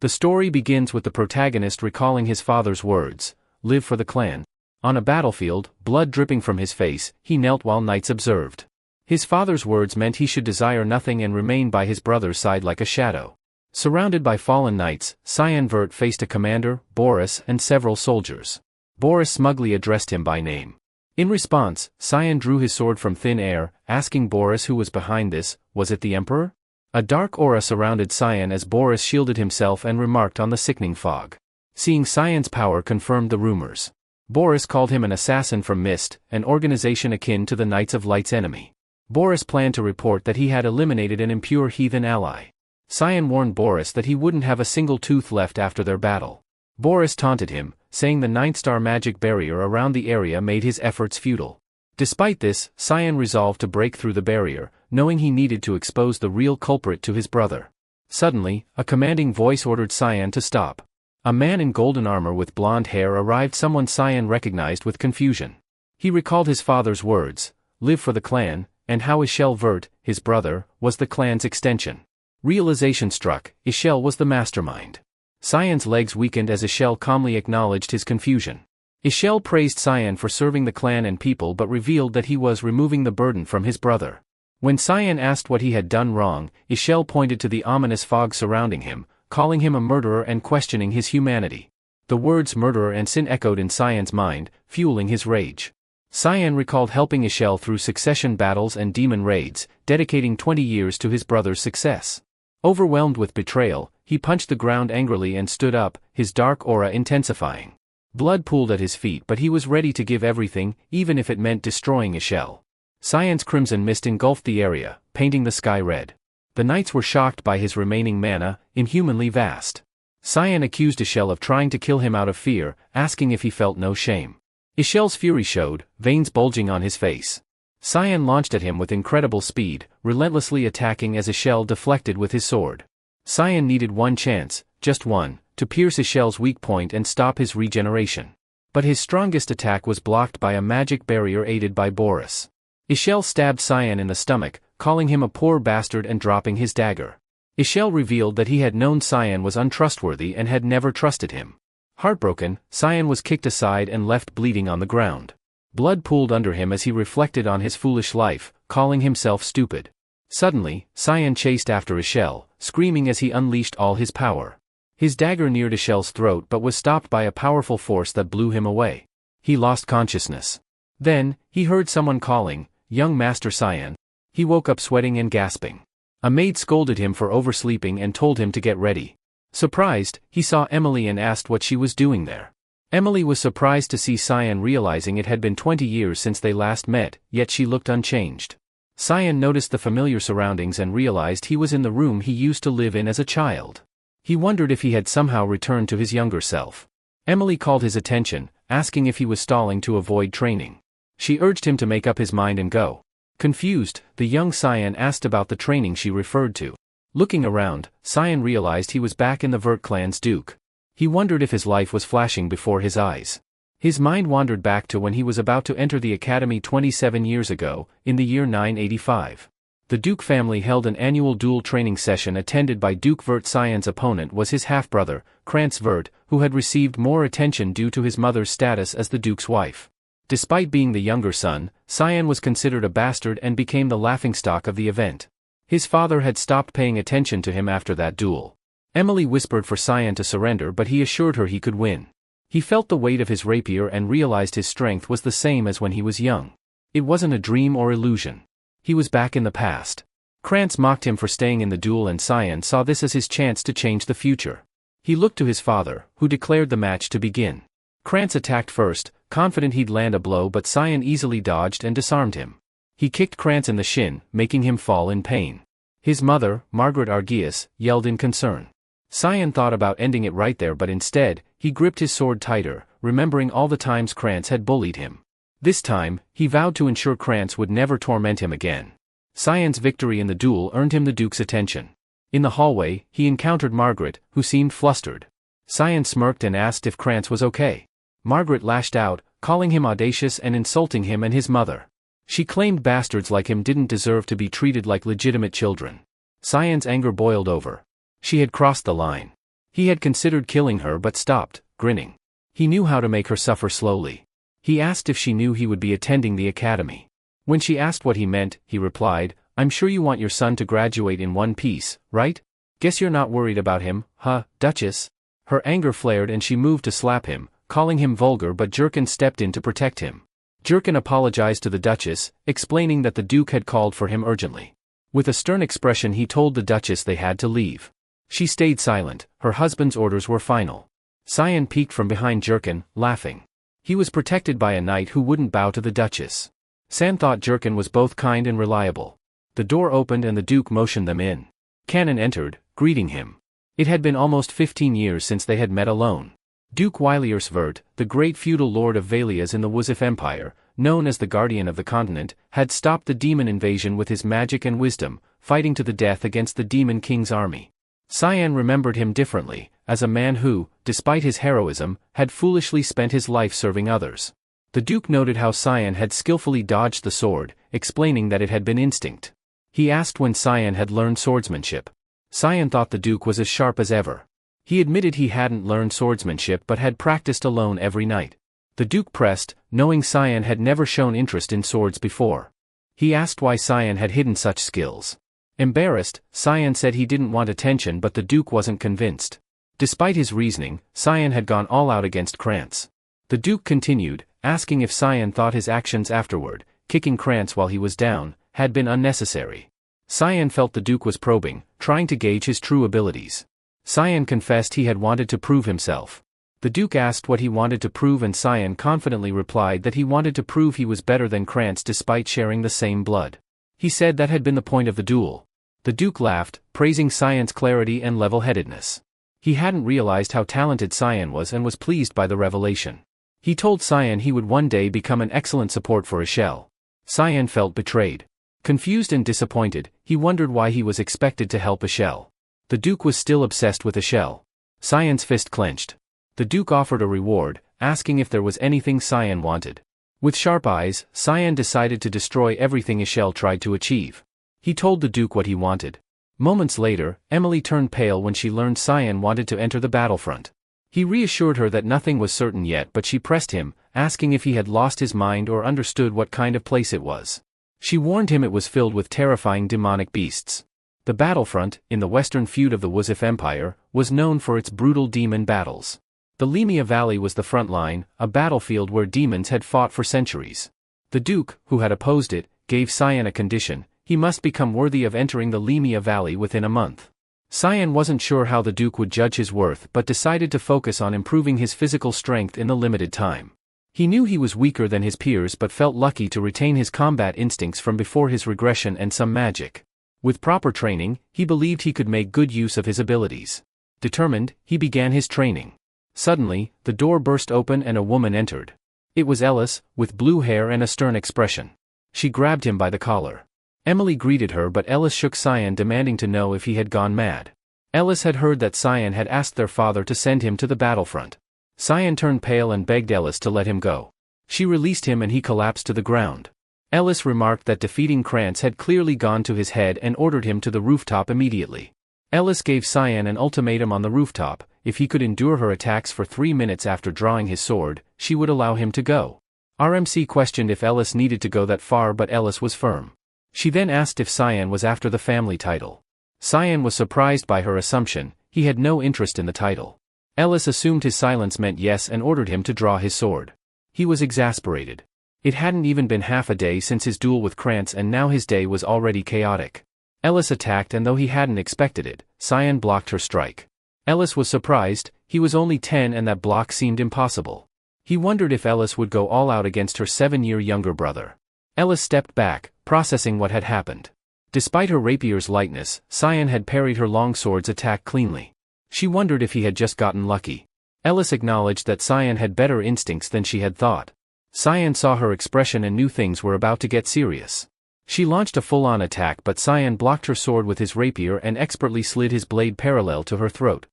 The story begins with the protagonist recalling his father's words, "Live for the clan." On a battlefield, blood dripping from his face, he knelt while knights observed. His father's words meant he should desire nothing and remain by his brother's side like a shadow. Surrounded by fallen knights, Cyan Vert faced a commander, Boris, and several soldiers. Boris smugly addressed him by name. In response, Cyan drew his sword from thin air, asking Boris who was behind this. Was it the Emperor? A dark aura surrounded Cyan as Boris shielded himself and remarked on the sickening fog. Seeing Cyan's power confirmed the rumors. Boris called him an assassin from Mist, an organization akin to the Knights of Light's enemy. Boris planned to report that he had eliminated an impure heathen ally. Cyan warned Boris that he wouldn't have a single tooth left after their battle. Boris taunted him, saying the 9-star magic barrier around the area made his efforts futile. Despite this, Cyan resolved to break through the barrier, knowing he needed to expose the real culprit to his brother. Suddenly, a commanding voice ordered Cyan to stop. A man in golden armor with blonde hair arrived, someone Cyan recognized with confusion. He recalled his father's words, "Live for the clan," and how Ishel Vert, his brother, was the clan's extension. Realization struck, Ishel was the mastermind. Cyan's legs weakened as Ishel calmly acknowledged his confusion. Ishel praised Cyan for serving the clan and people but revealed that he was removing the burden from his brother. When Cyan asked what he had done wrong, Ishel pointed to the ominous fog surrounding him, calling him a murderer and questioning his humanity. The words murderer and sin echoed in Cyan's mind, fueling his rage. Cyan recalled helping Ishel through succession battles and demon raids, dedicating 20 years to his brother's success. Overwhelmed with betrayal, he punched the ground angrily and stood up, his dark aura intensifying. Blood pooled at his feet, but he was ready to give everything, even if it meant destroying Ishel. Cyan's crimson mist engulfed the area, painting the sky red. The knights were shocked by his remaining mana, inhumanly vast. Cyan accused Ishel of trying to kill him out of fear, asking if he felt no shame. Ishel's fury showed, veins bulging on his face. Cyan launched at him with incredible speed, relentlessly attacking as Ishel deflected with his sword. Cyan needed one chance, just one, to pierce Ishel's weak point and stop his regeneration. But his strongest attack was blocked by a magic barrier aided by Boris. Ishel stabbed Cyan in the stomach, calling him a poor bastard and dropping his dagger. Ishel revealed that he had known Cyan was untrustworthy and had never trusted him. Heartbroken, Cyan was kicked aside and left bleeding on the ground. Blood pooled under him as he reflected on his foolish life, calling himself stupid. Suddenly, Cyan chased after Ishel, screaming as he unleashed all his power. His dagger neared Ishel's throat but was stopped by a powerful force that blew him away. He lost consciousness. Then, he heard someone calling, "Young Master Cyan." He woke up sweating and gasping. A maid scolded him for oversleeping and told him to get ready. Surprised, he saw Emily and asked what she was doing there. Emily was surprised to see Cyan, realizing it had been 20 years since they last met, yet she looked unchanged. Cyan noticed the familiar surroundings and realized he was in the room he used to live in as a child. He wondered if he had somehow returned to his younger self. Emily called his attention, asking if he was stalling to avoid training. She urged him to make up his mind and go. Confused, the young Cyan asked about the training she referred to. Looking around, Cyan realized he was back in the Vert clan's Duke. He wondered if his life was flashing before his eyes. His mind wandered back to when he was about to enter the academy 27 years ago, in the year 985. The Duke family held an annual duel training session attended by Duke Vert. Cyan's opponent was his half-brother, Krantz Vert, who had received more attention due to his mother's status as the Duke's wife. Despite being the younger son, Cyan was considered a bastard and became the laughingstock of the event. His father had stopped paying attention to him after that duel. Emily whispered for Cyan to surrender, but he assured her he could win. He felt the weight of his rapier and realized his strength was the same as when he was young. It wasn't a dream or illusion. He was back in the past. Krantz mocked him for staying in the duel, and Cyan saw this as his chance to change the future. He looked to his father, who declared the match to begin. Krantz attacked first, confident he'd land a blow, but Cyan easily dodged and disarmed him. He kicked Krantz in the shin, making him fall in pain. His mother, Margaret Argius, yelled in concern. Cyan thought about ending it right there, but instead, he gripped his sword tighter, remembering all the times Krantz had bullied him. This time, he vowed to ensure Krantz would never torment him again. Cyan's victory in the duel earned him the Duke's attention. In the hallway, he encountered Margaret, who seemed flustered. Cyan smirked and asked if Krantz was okay. Margaret lashed out, calling him audacious and insulting him and his mother. She claimed bastards like him didn't deserve to be treated like legitimate children. Cyan's anger boiled over. She had crossed the line. He had considered killing her but stopped, grinning. He knew how to make her suffer slowly. He asked if she knew he would be attending the academy. When she asked what he meant, he replied, "I'm sure you want your son to graduate in one piece, right? Guess you're not worried about him, huh, Duchess?" Her anger flared and she moved to slap him, calling him vulgar, but Jurkin stepped in to protect him. Jurkin apologized to the Duchess, explaining that the Duke had called for him urgently. With a stern expression he told the Duchess they had to leave. She stayed silent, her husband's orders were final. Cyan peeked from behind Jurkin, laughing. He was protected by a knight who wouldn't bow to the Duchess. San thought Jurkin was both kind and reliable. The door opened and the Duke motioned them in. Cannon entered, greeting him. It had been almost 15 years since they had met alone. Duke Wyliersvert, the great feudal lord of Valias in the Wuzif Empire, known as the Guardian of the Continent, had stopped the demon invasion with his magic and wisdom, fighting to the death against the Demon King's army. Cyan remembered him differently, as a man who, despite his heroism, had foolishly spent his life serving others. The Duke noted how Cyan had skillfully dodged the sword, explaining that it had been instinct. He asked when Cyan had learned swordsmanship. Cyan thought the Duke was as sharp as ever. He admitted he hadn't learned swordsmanship but had practiced alone every night. The Duke pressed, knowing Cyan had never shown interest in swords before. He asked why Cyan had hidden such skills. Embarrassed, Cyan said he didn't want attention, but the Duke wasn't convinced. Despite his reasoning, Cyan had gone all out against Krantz. The Duke continued, asking if Cyan thought his actions afterward, kicking Krantz while he was down, had been unnecessary. Cyan felt the Duke was probing, trying to gauge his true abilities. Cyan confessed he had wanted to prove himself. The Duke asked what he wanted to prove and Cyan confidently replied that he wanted to prove he was better than Krantz despite sharing the same blood. He said that had been the point of the duel. The Duke laughed, praising Cyan's clarity and level-headedness. He hadn't realized how talented Cyan was and was pleased by the revelation. He told Cyan he would one day become an excellent support for Ishel. Cyan felt betrayed. Confused and disappointed, he wondered why he was expected to help Ishel. The Duke was still obsessed with Ishel. Cyan's fist clenched. The Duke offered a reward, asking if there was anything Cyan wanted. With sharp eyes, Cyan decided to destroy everything Ishel tried to achieve. He told the Duke what he wanted. Moments later, Emily turned pale when she learned Cyan wanted to enter the battlefront. He reassured her that nothing was certain yet, but she pressed him, asking if he had lost his mind or understood what kind of place it was. She warned him it was filled with terrifying demonic beasts. The battlefront, in the western feud of the Wuzif Empire, was known for its brutal demon battles. The Limia Valley was the front line, a battlefield where demons had fought for centuries. The Duke, who had opposed it, gave Cyan a condition: he must become worthy of entering the Limia Valley within a month. Cyan wasn't sure how the Duke would judge his worth but decided to focus on improving his physical strength in the limited time. He knew he was weaker than his peers but felt lucky to retain his combat instincts from before his regression and some magic. With proper training, he believed he could make good use of his abilities. Determined, he began his training. Suddenly, the door burst open and a woman entered. It was Ellis, with blue hair and a stern expression. She grabbed him by the collar. Emily greeted her but Ellis shook Cyan, demanding to know if he had gone mad. Ellis had heard that Cyan had asked their father to send him to the battlefront. Cyan turned pale and begged Ellis to let him go. She released him and he collapsed to the ground. Ellis remarked that defeating Krantz had clearly gone to his head and ordered him to the rooftop immediately. Ellis gave Cyan an ultimatum on the rooftop: if he could endure her attacks for 3 minutes after drawing his sword, she would allow him to go. RMC questioned if Ellis needed to go that far but Ellis was firm. She then asked if Cyan was after the family title. Cyan was surprised by her assumption: he had no interest in the title. Ellis assumed his silence meant yes and ordered him to draw his sword. He was exasperated. It hadn't even been half a day since his duel with Krantz and now his day was already chaotic. Ellis attacked and though he hadn't expected it, Cyan blocked her strike. Ellis was surprised: he was only 10 and that block seemed impossible. He wondered if Ellis would go all out against her 7-year younger brother. Ellis stepped back, processing what had happened. Despite her rapier's lightness, Cyan had parried her longsword's attack cleanly. She wondered if he had just gotten lucky. Ellis acknowledged that Cyan had better instincts than she had thought. Cyan saw her expression and knew things were about to get serious. She launched a full-on attack but Cyan blocked her sword with his rapier and expertly slid his blade parallel to her throat.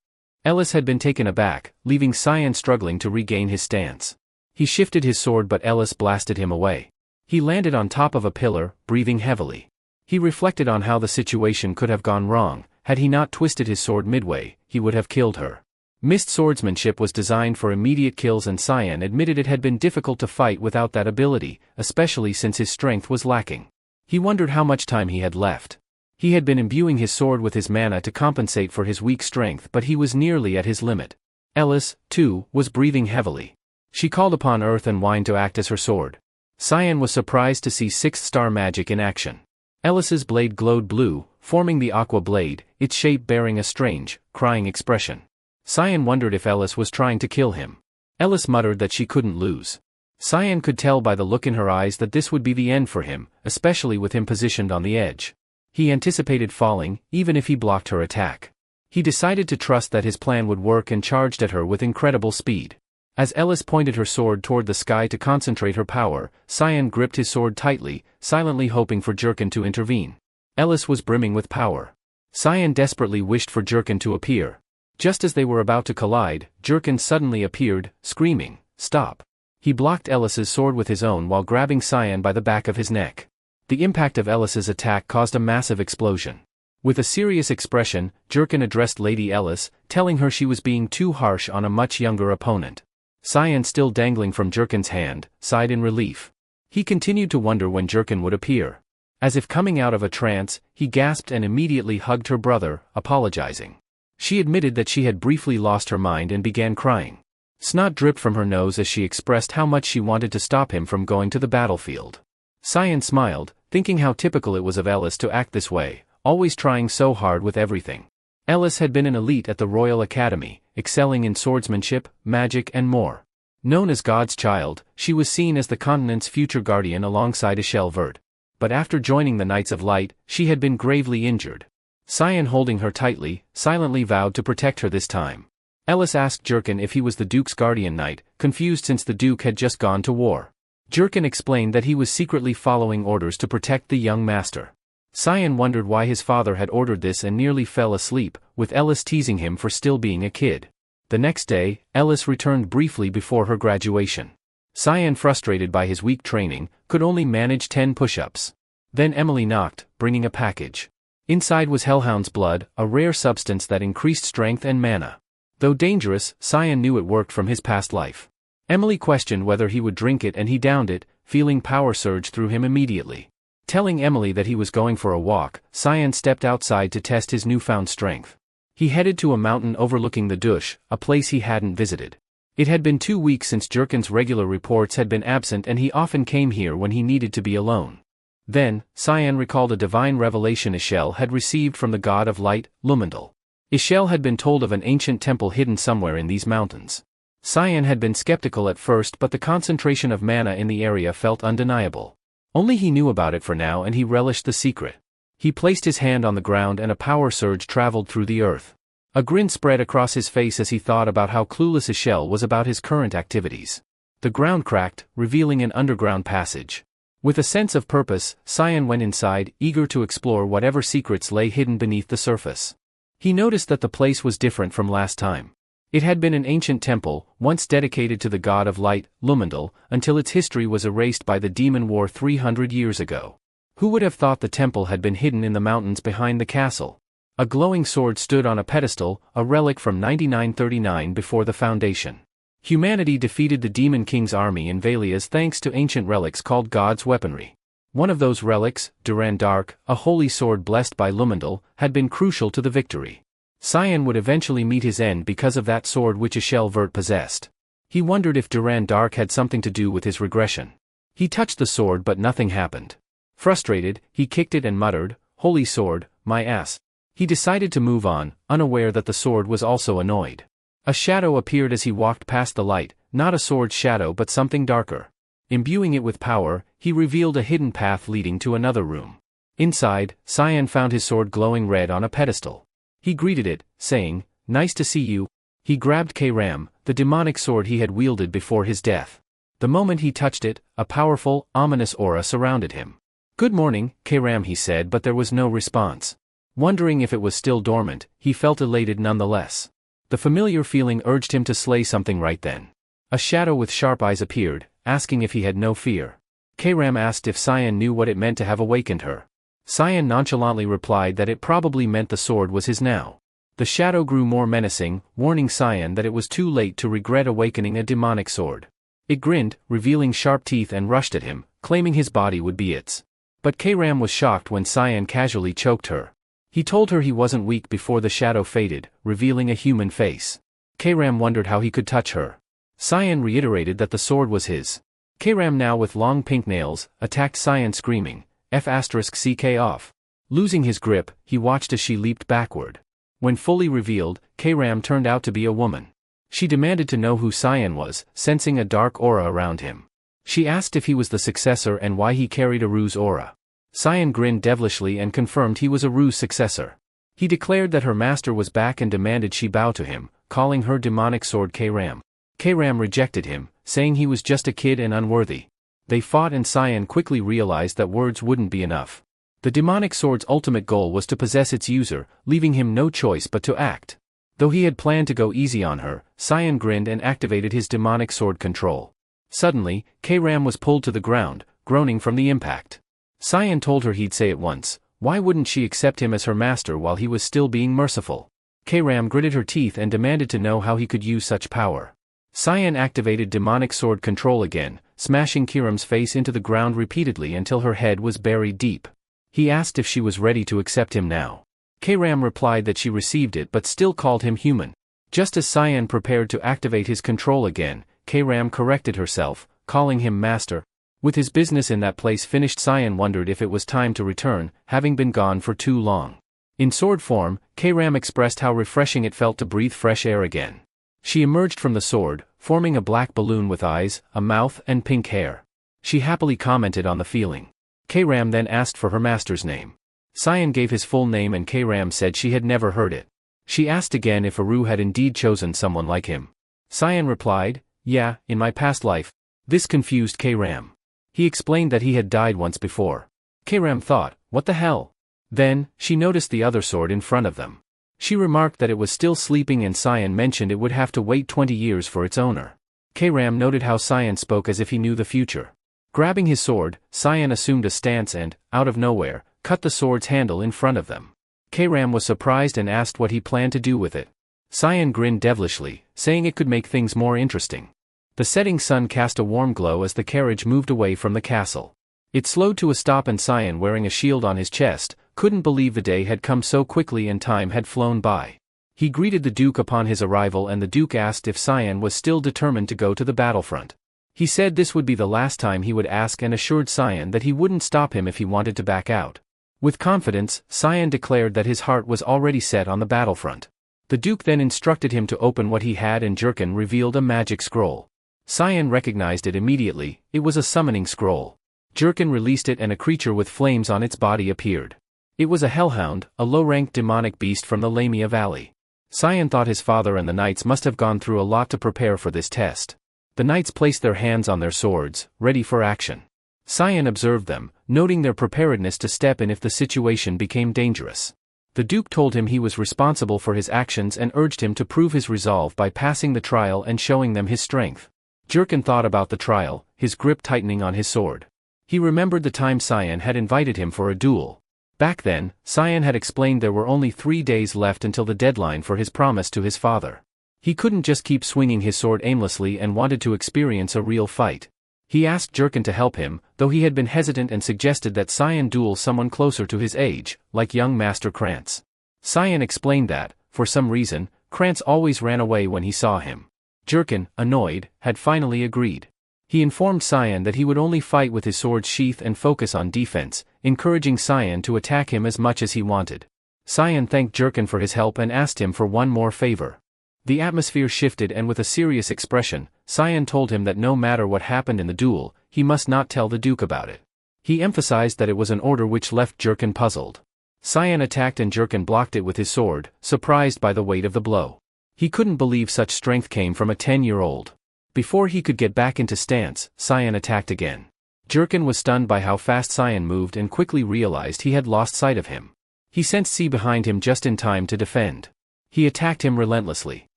Ellis had been taken aback, leaving Cyan struggling to regain his stance. He shifted his sword but Ellis blasted him away. He landed on top of a pillar, breathing heavily. He reflected on how the situation could have gone wrong. Had he not twisted his sword midway, he would have killed her. Mist swordsmanship was designed for immediate kills, and Cyan admitted it had been difficult to fight without that ability, especially since his strength was lacking. He wondered how much time he had left. He had been imbuing his sword with his mana to compensate for his weak strength, but he was nearly at his limit. Ellis, too, was breathing heavily. She called upon Earth and Wine to act as her sword. Cyan was surprised to see sixth-star magic in action. Ellis's blade glowed blue, forming the aqua blade, its shape bearing a strange, crying expression. Cyan wondered if Ellis was trying to kill him. Ellis muttered that she couldn't lose. Cyan could tell by the look in her eyes that this would be the end for him, especially with him positioned on the edge. He anticipated falling, even if he blocked her attack. He decided to trust that his plan would work and charged at her with incredible speed. As Ellis pointed her sword toward the sky to concentrate her power, Cyan gripped his sword tightly, silently hoping for Jurkin to intervene. Ellis was brimming with power. Cyan desperately wished for Jurkin to appear. Just as they were about to collide, Jurkin suddenly appeared, screaming, "Stop!" He blocked Ellis's sword with his own while grabbing Cyan by the back of his neck. The impact of Ellis's attack caused a massive explosion. With a serious expression, Jurkin addressed Lady Ellis, telling her she was being too harsh on a much younger opponent. Cyan, still dangling from Jurkin's hand, sighed in relief. He continued to wonder when Jurkin would appear. As if coming out of a trance, he gasped and immediately hugged her brother, apologizing. She admitted that she had briefly lost her mind and began crying. Snot dripped from her nose as she expressed how much she wanted to stop him from going to the battlefield. Cyan smiled, thinking how typical it was of Ellis to act this way, always trying so hard with everything. Ellis had been an elite at the Royal Academy, excelling in swordsmanship, magic and more. Known as God's Child, she was seen as the continent's future guardian alongside Ishel Vert. But after joining the Knights of Light, she had been gravely injured. Cyan, holding her tightly, silently vowed to protect her this time. Ellis asked Jurkin if he was the Duke's guardian knight, confused since the Duke had just gone to war. Jurkin explained that he was secretly following orders to protect the young master. Cyan wondered why his father had ordered this and nearly fell asleep, with Ellis teasing him for still being a kid. The next day, Ellis returned briefly before her graduation. Cyan, frustrated by his weak training, could only manage 10 push-ups. Then Emily knocked, bringing a package. Inside was Hellhound's blood, a rare substance that increased strength and mana. Though dangerous, Cyan knew it worked from his past life. Emily questioned whether he would drink it and he downed it, feeling power surge through him immediately. Telling Emily that he was going for a walk, Cyan stepped outside to test his newfound strength. He headed to a mountain overlooking the Dush, a place he hadn't visited. It had been 2 weeks since Jurkin's regular reports had been absent, and he often came here when he needed to be alone. Then, Cyan recalled a divine revelation Ishel had received from the god of light, Lumendal. Ishel had been told of an ancient temple hidden somewhere in these mountains. Cyan had been skeptical at first, but the concentration of mana in the area felt undeniable. Only he knew about it for now, and he relished the secret. He placed his hand on the ground and a power surge traveled through the earth. A grin spread across his face as he thought about how clueless Ishel was about his current activities. The ground cracked, revealing an underground passage. With a sense of purpose, Cyan went inside, eager to explore whatever secrets lay hidden beneath the surface. He noticed that the place was different from last time. It had been an ancient temple, once dedicated to the god of light, Lumendal, until its history was erased by the demon war 300 years ago. Who would have thought the temple had been hidden in the mountains behind the castle? A glowing sword stood on a pedestal, a relic from 9939 before the foundation. Humanity defeated the Demon King's army in Valias thanks to ancient relics called God's weaponry. One of those relics, Duran Dark, a holy sword blessed by Lumendal, had been crucial to the victory. Cyan would eventually meet his end because of that sword which Ishel Vert possessed. He wondered if Duran Dark had something to do with his regression. He touched the sword but nothing happened. Frustrated, he kicked it and muttered, "Holy sword, my ass." He decided to move on, unaware that the sword was also annoyed. A shadow appeared as he walked past the light, not a sword's shadow but something darker. Imbuing it with power, he revealed a hidden path leading to another room. Inside, Cyan found his sword glowing red on a pedestal. He greeted it, saying, "Nice to see you." He grabbed Kram, the demonic sword he had wielded before his death. The moment he touched it, a powerful, ominous aura surrounded him. "Good morning, Kram," he said, but there was no response. Wondering if it was still dormant, he felt elated nonetheless. The familiar feeling urged him to slay something right then. A shadow with sharp eyes appeared, asking if he had no fear. Kram asked if Cyan knew what it meant to have awakened her. Cyan nonchalantly replied that it probably meant the sword was his now. The shadow grew more menacing, warning Cyan that it was too late to regret awakening a demonic sword. It grinned, revealing sharp teeth, and rushed at him, claiming his body would be its. But Kram was shocked when Cyan casually choked her. He told her he wasn't weak before the shadow faded, revealing a human face. Kram wondered how he could touch her. Cyan reiterated that the sword was his. Kram, now with long pink nails, attacked Cyan, screaming, F***ck off. Losing his grip, he watched as she leaped backward. When fully revealed, Kram turned out to be a woman. She demanded to know who Cyan was, sensing a dark aura around him. She asked if he was the successor and why he carried a ruse aura. Cyan grinned devilishly and confirmed he was a ruse successor. He declared that her master was back and demanded she bow to him, calling her demonic sword Kram. Kram rejected him, saying he was just a kid and unworthy. They fought, and Cyan quickly realized that words wouldn't be enough. The demonic sword's ultimate goal was to possess its user, leaving him no choice but to act. Though he had planned to go easy on her, Cyan grinned and activated his demonic sword control. Suddenly, Kram was pulled to the ground, groaning from the impact. Cyan told her he'd say it once. Why wouldn't she accept him as her master while he was still being merciful? Kram gritted her teeth and demanded to know how he could use such power. Cyan activated demonic sword control again, smashing Kram's face into the ground repeatedly until her head was buried deep. He asked if she was ready to accept him now. Kram replied that she received it but still called him human. Just as Cyan prepared to activate his control again, Kram corrected herself, calling him master. With his business in that place finished, Cyan wondered if it was time to return, having been gone for too long. In sword form, Kram expressed how refreshing it felt to breathe fresh air again. She emerged from the sword, forming a black balloon with eyes, a mouth, and pink hair. She happily commented on the feeling. Kram then asked for her master's name. Cyan gave his full name and Kram said she had never heard it. She asked again if Aru had indeed chosen someone like him. Cyan replied, yeah, in my past life. This confused Kram. He explained that he had died once before. Kram thought, what the hell? Then, she noticed the other sword in front of them. She remarked that it was still sleeping, and Cyan mentioned it would have to wait 20 years for its owner. Kram noted how Cyan spoke as if he knew the future. Grabbing his sword, Cyan assumed a stance and, out of nowhere, cut the sword's handle in front of them. Kram was surprised and asked what he planned to do with it. Cyan grinned devilishly, saying it could make things more interesting. The setting sun cast a warm glow as the carriage moved away from the castle. It slowed to a stop, and Cyan, wearing a shield on his chest, couldn't believe the day had come so quickly and time had flown by. He greeted the Duke upon his arrival, and the Duke asked if Cyan was still determined to go to the battlefront. He said this would be the last time he would ask, and assured Cyan that he wouldn't stop him if he wanted to back out. With confidence, Cyan declared that his heart was already set on the battlefront. The Duke then instructed him to open what he had, and Jurkin revealed a magic scroll. Cyan recognized it immediately. It was a summoning scroll. Jurkin released it and a creature with flames on its body appeared. It was a hellhound, a low-ranked demonic beast from the Lamia Valley. Cyan thought his father and the knights must have gone through a lot to prepare for this test. The knights placed their hands on their swords, ready for action. Cyan observed them, noting their preparedness to step in if the situation became dangerous. The Duke told him he was responsible for his actions and urged him to prove his resolve by passing the trial and showing them his strength. Jurkin thought about the trial, his grip tightening on his sword. He remembered the time Cyan had invited him for a duel. Back then, Cyan had explained there were only 3 days left until the deadline for his promise to his father. He couldn't just keep swinging his sword aimlessly and wanted to experience a real fight. He asked Jurkin to help him, though he had been hesitant, and suggested that Cyan duel someone closer to his age, like young Master Krantz. Cyan explained that, for some reason, Krantz always ran away when he saw him. Jurkin, annoyed, had finally agreed. He informed Cyan that he would only fight with his sword's sheath and focus on defense, encouraging Cyan to attack him as much as he wanted. Cyan thanked Jurkin for his help and asked him for one more favor. The atmosphere shifted, and with a serious expression, Cyan told him that no matter what happened in the duel, he must not tell the Duke about it. He emphasized that it was an order, which left Jurkin puzzled. Cyan attacked and Jurkin blocked it with his sword, surprised by the weight of the blow. He couldn't believe such strength came from a 10-year-old. Before he could get back into stance, Cyan attacked again. Jurkin was stunned by how fast Cyan moved and quickly realized he had lost sight of him. He sensed C behind him just in time to defend. He attacked him relentlessly.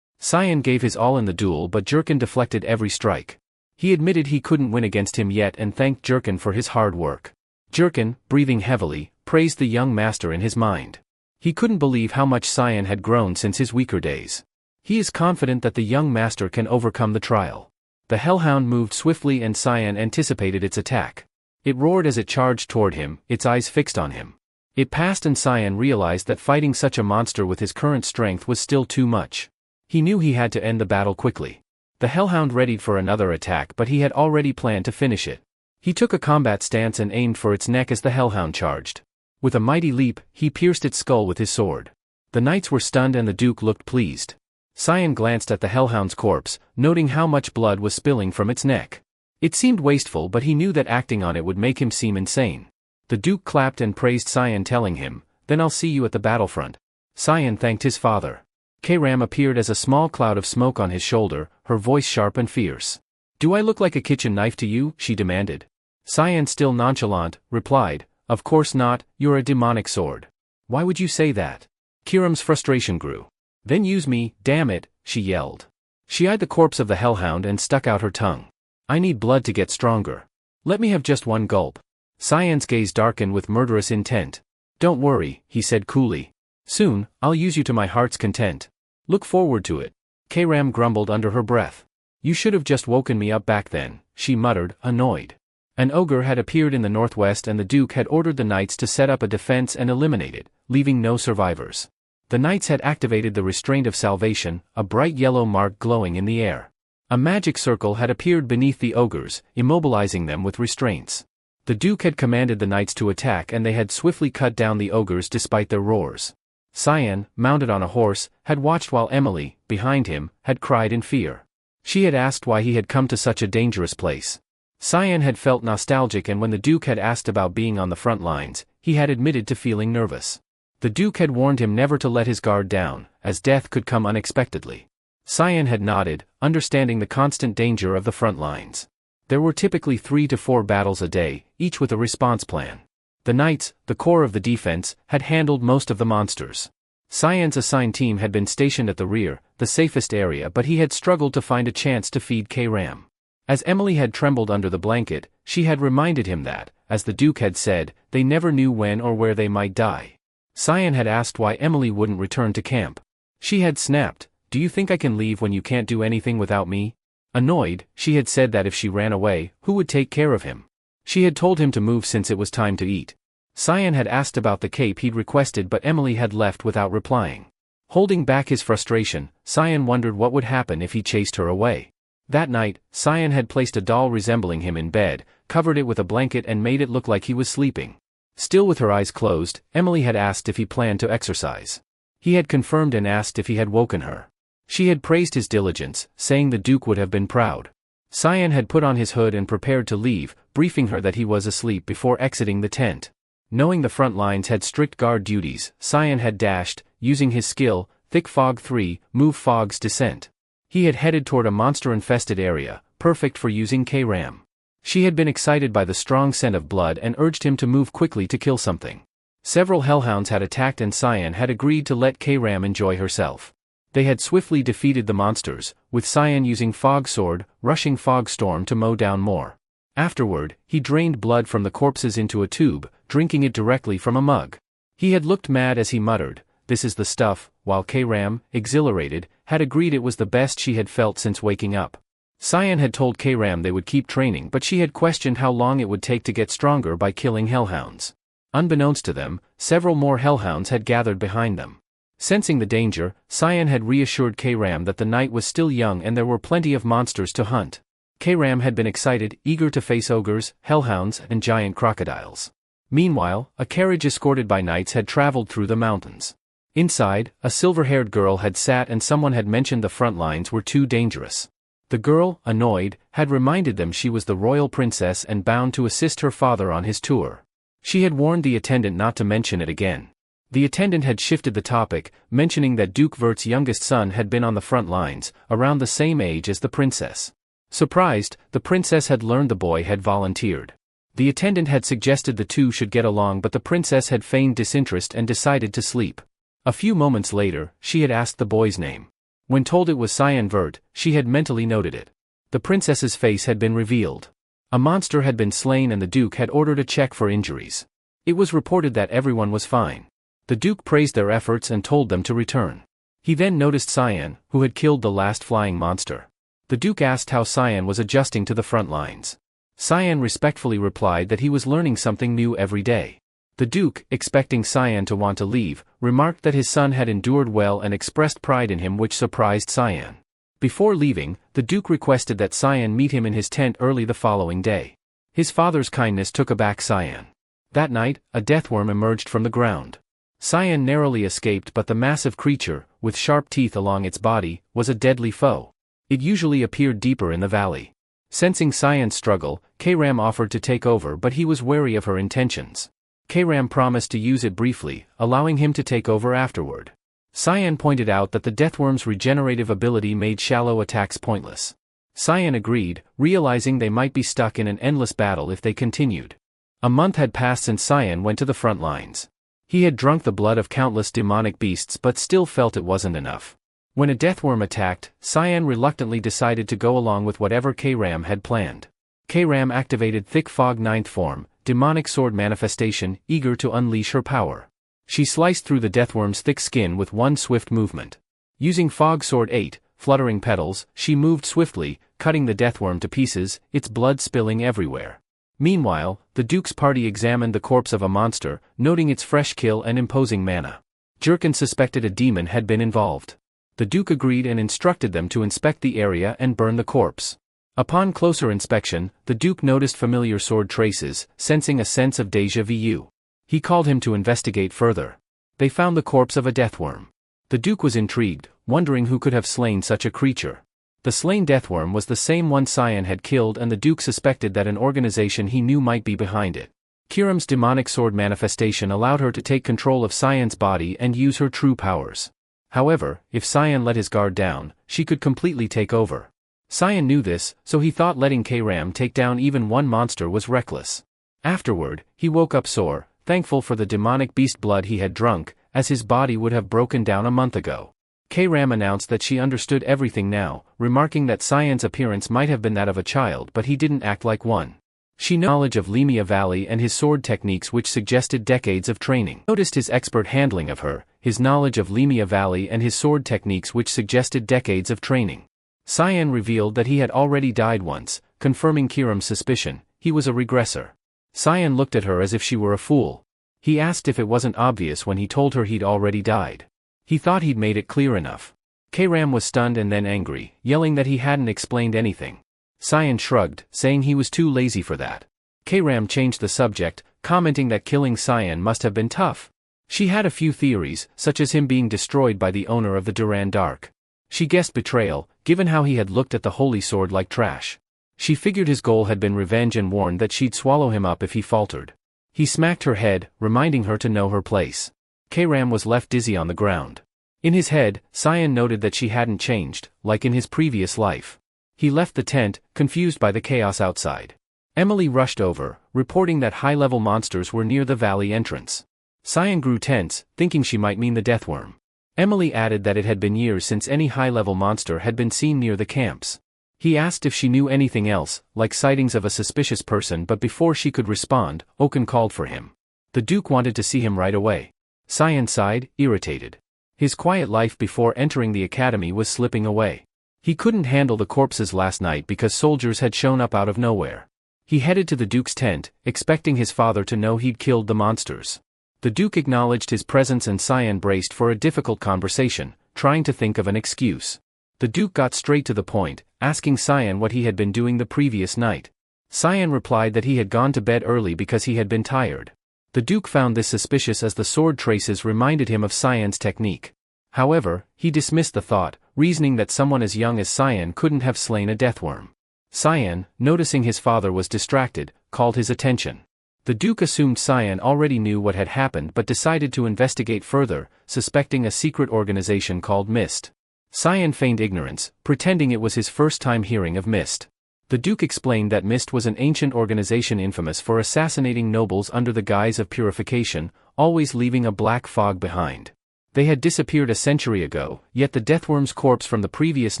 Cyan gave his all in the duel, but Jurkin deflected every strike. He admitted he couldn't win against him yet and thanked Jurkin for his hard work. Jurkin, breathing heavily, praised the young master in his mind. He couldn't believe how much Cyan had grown since his weaker days. He is confident that the young master can overcome the trial. The hellhound moved swiftly and Cyan anticipated its attack. It roared as it charged toward him, its eyes fixed on him. It passed and Cyan realized that fighting such a monster with his current strength was still too much. He knew he had to end the battle quickly. The hellhound readied for another attack, but he had already planned to finish it. He took a combat stance and aimed for its neck as the hellhound charged. With a mighty leap, he pierced its skull with his sword. The knights were stunned and the duke looked pleased. Cyan glanced at the hellhound's corpse, noting how much blood was spilling from its neck. It seemed wasteful, but he knew that acting on it would make him seem insane. The duke clapped and praised Cyan, telling him, "Then I'll see you at the battlefront." Cyan thanked his father. Kayram appeared as a small cloud of smoke on his shoulder, her voice sharp and fierce. "Do I look like a kitchen knife to you?" she demanded. Cyan, still nonchalant, replied, "Of course not, you're a demonic sword." "Why would you say that?" Kiram's frustration grew. "Then use me, damn it," she yelled. She eyed the corpse of the hellhound and stuck out her tongue. "I need blood to get stronger. Let me have just one gulp." Cyan's gaze darkened with murderous intent. "Don't worry," he said coolly. "Soon, I'll use you to my heart's content. Look forward to it." Kayram grumbled under her breath. "You should have just woken me up back then," she muttered, annoyed. An ogre had appeared in the northwest and the duke had ordered the knights to set up a defense and eliminate it, leaving no survivors. The knights had activated the restraint of salvation, a bright yellow mark glowing in the air. A magic circle had appeared beneath the ogres, immobilizing them with restraints. The duke had commanded the knights to attack and they had swiftly cut down the ogres despite their roars. Cyan, mounted on a horse, had watched while Emily, behind him, had cried in fear. She had asked why he had come to such a dangerous place. Cyan had felt nostalgic, and when the duke had asked about being on the front lines, he had admitted to feeling nervous. The duke had warned him never to let his guard down, as death could come unexpectedly. Cyan had nodded, understanding the constant danger of the front lines. There were typically 3 to 4 battles a day, each with a response plan. The knights, the core of the defense, had handled most of the monsters. Cyan's assigned team had been stationed at the rear, the safest area, but he had struggled to find a chance to feed Kayram. As Emily had trembled under the blanket, she had reminded him that, as the duke had said, they never knew when or where they might die. Cyan had asked why Emily wouldn't return to camp. She had snapped, "Do you think I can leave when you can't do anything without me?" Annoyed, she had said that if she ran away, who would take care of him? She had told him to move since it was time to eat. Cyan had asked about the cape he'd requested, but Emily had left without replying. Holding back his frustration, Cyan wondered what would happen if he chased her away. That night, Cyan had placed a doll resembling him in bed, covered it with a blanket and made it look like he was sleeping. Still with her eyes closed, Emily had asked if he planned to exercise. He had confirmed and asked if he had woken her. She had praised his diligence, saying the duke would have been proud. Cyan had put on his hood and prepared to leave, briefing her that he was asleep before exiting the tent. Knowing the front lines had strict guard duties, Cyan had dashed, using his skill, Thick Fog 3, Move Fog's Descent. He had headed toward a monster-infested area, perfect for using Kayram. She had been excited by the strong scent of blood and urged him to move quickly to kill something. Several hellhounds had attacked and Cyan had agreed to let Kayram enjoy herself. They had swiftly defeated the monsters, with Cyan using Fog Sword, rushing Fog Storm to mow down more. Afterward, he drained blood from the corpses into a tube, drinking it directly from a mug. He had looked mad as he muttered, "This is the stuff," while Kayram, exhilarated, had agreed it was the best she had felt since waking up. Cyan had told Kayram they would keep training, but she had questioned how long it would take to get stronger by killing hellhounds. Unbeknownst to them, several more hellhounds had gathered behind them. Sensing the danger, Cyan had reassured Kayram that the night was still young and there were plenty of monsters to hunt. Kayram had been excited, eager to face ogres, hellhounds, and giant crocodiles. Meanwhile, a carriage escorted by knights had traveled through the mountains. Inside, a silver-haired girl had sat and someone had mentioned the front lines were too dangerous. The girl, annoyed, had reminded them she was the royal princess and bound to assist her father on his tour. She had warned the attendant not to mention it again. The attendant had shifted the topic, mentioning that Duke Vert's youngest son had been on the front lines, around the same age as the princess. Surprised, the princess had learned the boy had volunteered. The attendant had suggested the two should get along, but the princess had feigned disinterest and decided to sleep. A few moments later, she had asked the boy's name. When told it was Cyan Vert, she had mentally noted it. The princess's face had been revealed. A monster had been slain and the duke had ordered a check for injuries. It was reported that everyone was fine. The Duke praised their efforts and told them to return. He then noticed Cyan, who had killed the last flying monster. The Duke asked how Cyan was adjusting to the front lines. Cyan respectfully replied that he was learning something new every day. The Duke, expecting Cyan to want to leave, remarked that his son had endured well and expressed pride in him, which surprised Cyan. Before leaving, the Duke requested that Cyan meet him in his tent early the following day. His father's kindness took aback Cyan. That night, a deathworm emerged from the ground. Cyan narrowly escaped, but the massive creature, with sharp teeth along its body, was a deadly foe. It usually appeared deeper in the valley. Sensing Cyan's struggle, Kram offered to take over, but he was wary of her intentions. Kram promised to use it briefly, allowing him to take over afterward. Cyan pointed out that the deathworm's regenerative ability made shallow attacks pointless. Cyan agreed, realizing they might be stuck in an endless battle if they continued. A month had passed since Cyan went to the front lines. He had drunk the blood of countless demonic beasts but still felt it wasn't enough. When a deathworm attacked, Cyan reluctantly decided to go along with whatever Kram had planned. Kram activated Thick Fog 9th form, demonic sword manifestation, eager to unleash her power. She sliced through the deathworm's thick skin with one swift movement. Using Fog Sword 8, fluttering petals, she moved swiftly, cutting the deathworm to pieces, its blood spilling everywhere. Meanwhile, the Duke's party examined the corpse of a monster, noting its fresh kill and imposing mana. Jurkin suspected a demon had been involved. The Duke agreed and instructed them to inspect the area and burn the corpse. Upon closer inspection, the Duke noticed familiar sword traces, sensing a sense of déjà vu. He called him to investigate further. They found the corpse of a deathworm. The Duke was intrigued, wondering who could have slain such a creature. The slain deathworm was the same one Cyan had killed, and the Duke suspected that an organization he knew might be behind it. Kiram's demonic sword manifestation allowed her to take control of Cyan's body and use her true powers. However, if Cyan let his guard down, she could completely take over. Cyan knew this, so he thought letting Kram take down even one monster was reckless. Afterward, he woke up sore, thankful for the demonic beast blood he had drunk, as his body would have broken down a month ago. Kram announced that she understood everything now, remarking that Cyan's appearance might have been that of a child, but he didn't act like one. She knowledge of Lemia Valley and his sword techniques, which suggested decades of training. Noticed his expert handling of her, his knowledge of Lemia Valley and his sword techniques, which suggested decades of training. Cyan revealed that he had already died once, confirming Kiram's suspicion. He was a regressor. Cyan looked at her as if she were a fool. He asked if it wasn't obvious when he told her he'd already died. He thought he'd made it clear enough. Kram was stunned and then angry, yelling that he hadn't explained anything. Cyan shrugged, saying he was too lazy for that. Kram changed the subject, commenting that killing Cyan must have been tough. She had a few theories, such as him being destroyed by the owner of the Duran Dark. She guessed betrayal, given how he had looked at the holy sword like trash. She figured his goal had been revenge and warned that she'd swallow him up if he faltered. He smacked her head, reminding her to know her place. Kram was left dizzy on the ground. In his head, Cyan noted that she hadn't changed, like in his previous life. He left the tent, confused by the chaos outside. Emily rushed over, reporting that high-level monsters were near the valley entrance. Cyan grew tense, thinking she might mean the deathworm. Emily added that it had been years since any high-level monster had been seen near the camps. He asked if she knew anything else, like sightings of a suspicious person, but before she could respond, Oaken called for him. The Duke wanted to see him right away. Cyan sighed, irritated. His quiet life before entering the academy was slipping away. He couldn't handle the corpses last night because soldiers had shown up out of nowhere. He headed to the Duke's tent, expecting his father to know he'd killed the monsters. The Duke acknowledged his presence and Cyan braced for a difficult conversation, trying to think of an excuse. The Duke got straight to the point, asking Cyan what he had been doing the previous night. Cyan replied that he had gone to bed early because he had been tired. The Duke found this suspicious as the sword traces reminded him of Cyan's technique. However, he dismissed the thought, reasoning that someone as young as Cyan couldn't have slain a deathworm. Cyan, noticing his father was distracted, called his attention. The Duke assumed Cyan already knew what had happened but decided to investigate further, suspecting a secret organization called Mist. Cyan feigned ignorance, pretending it was his first time hearing of Mist. The Duke explained that Mist was an ancient organization infamous for assassinating nobles under the guise of purification, always leaving a black fog behind. They had disappeared a century ago, yet the deathworm's corpse from the previous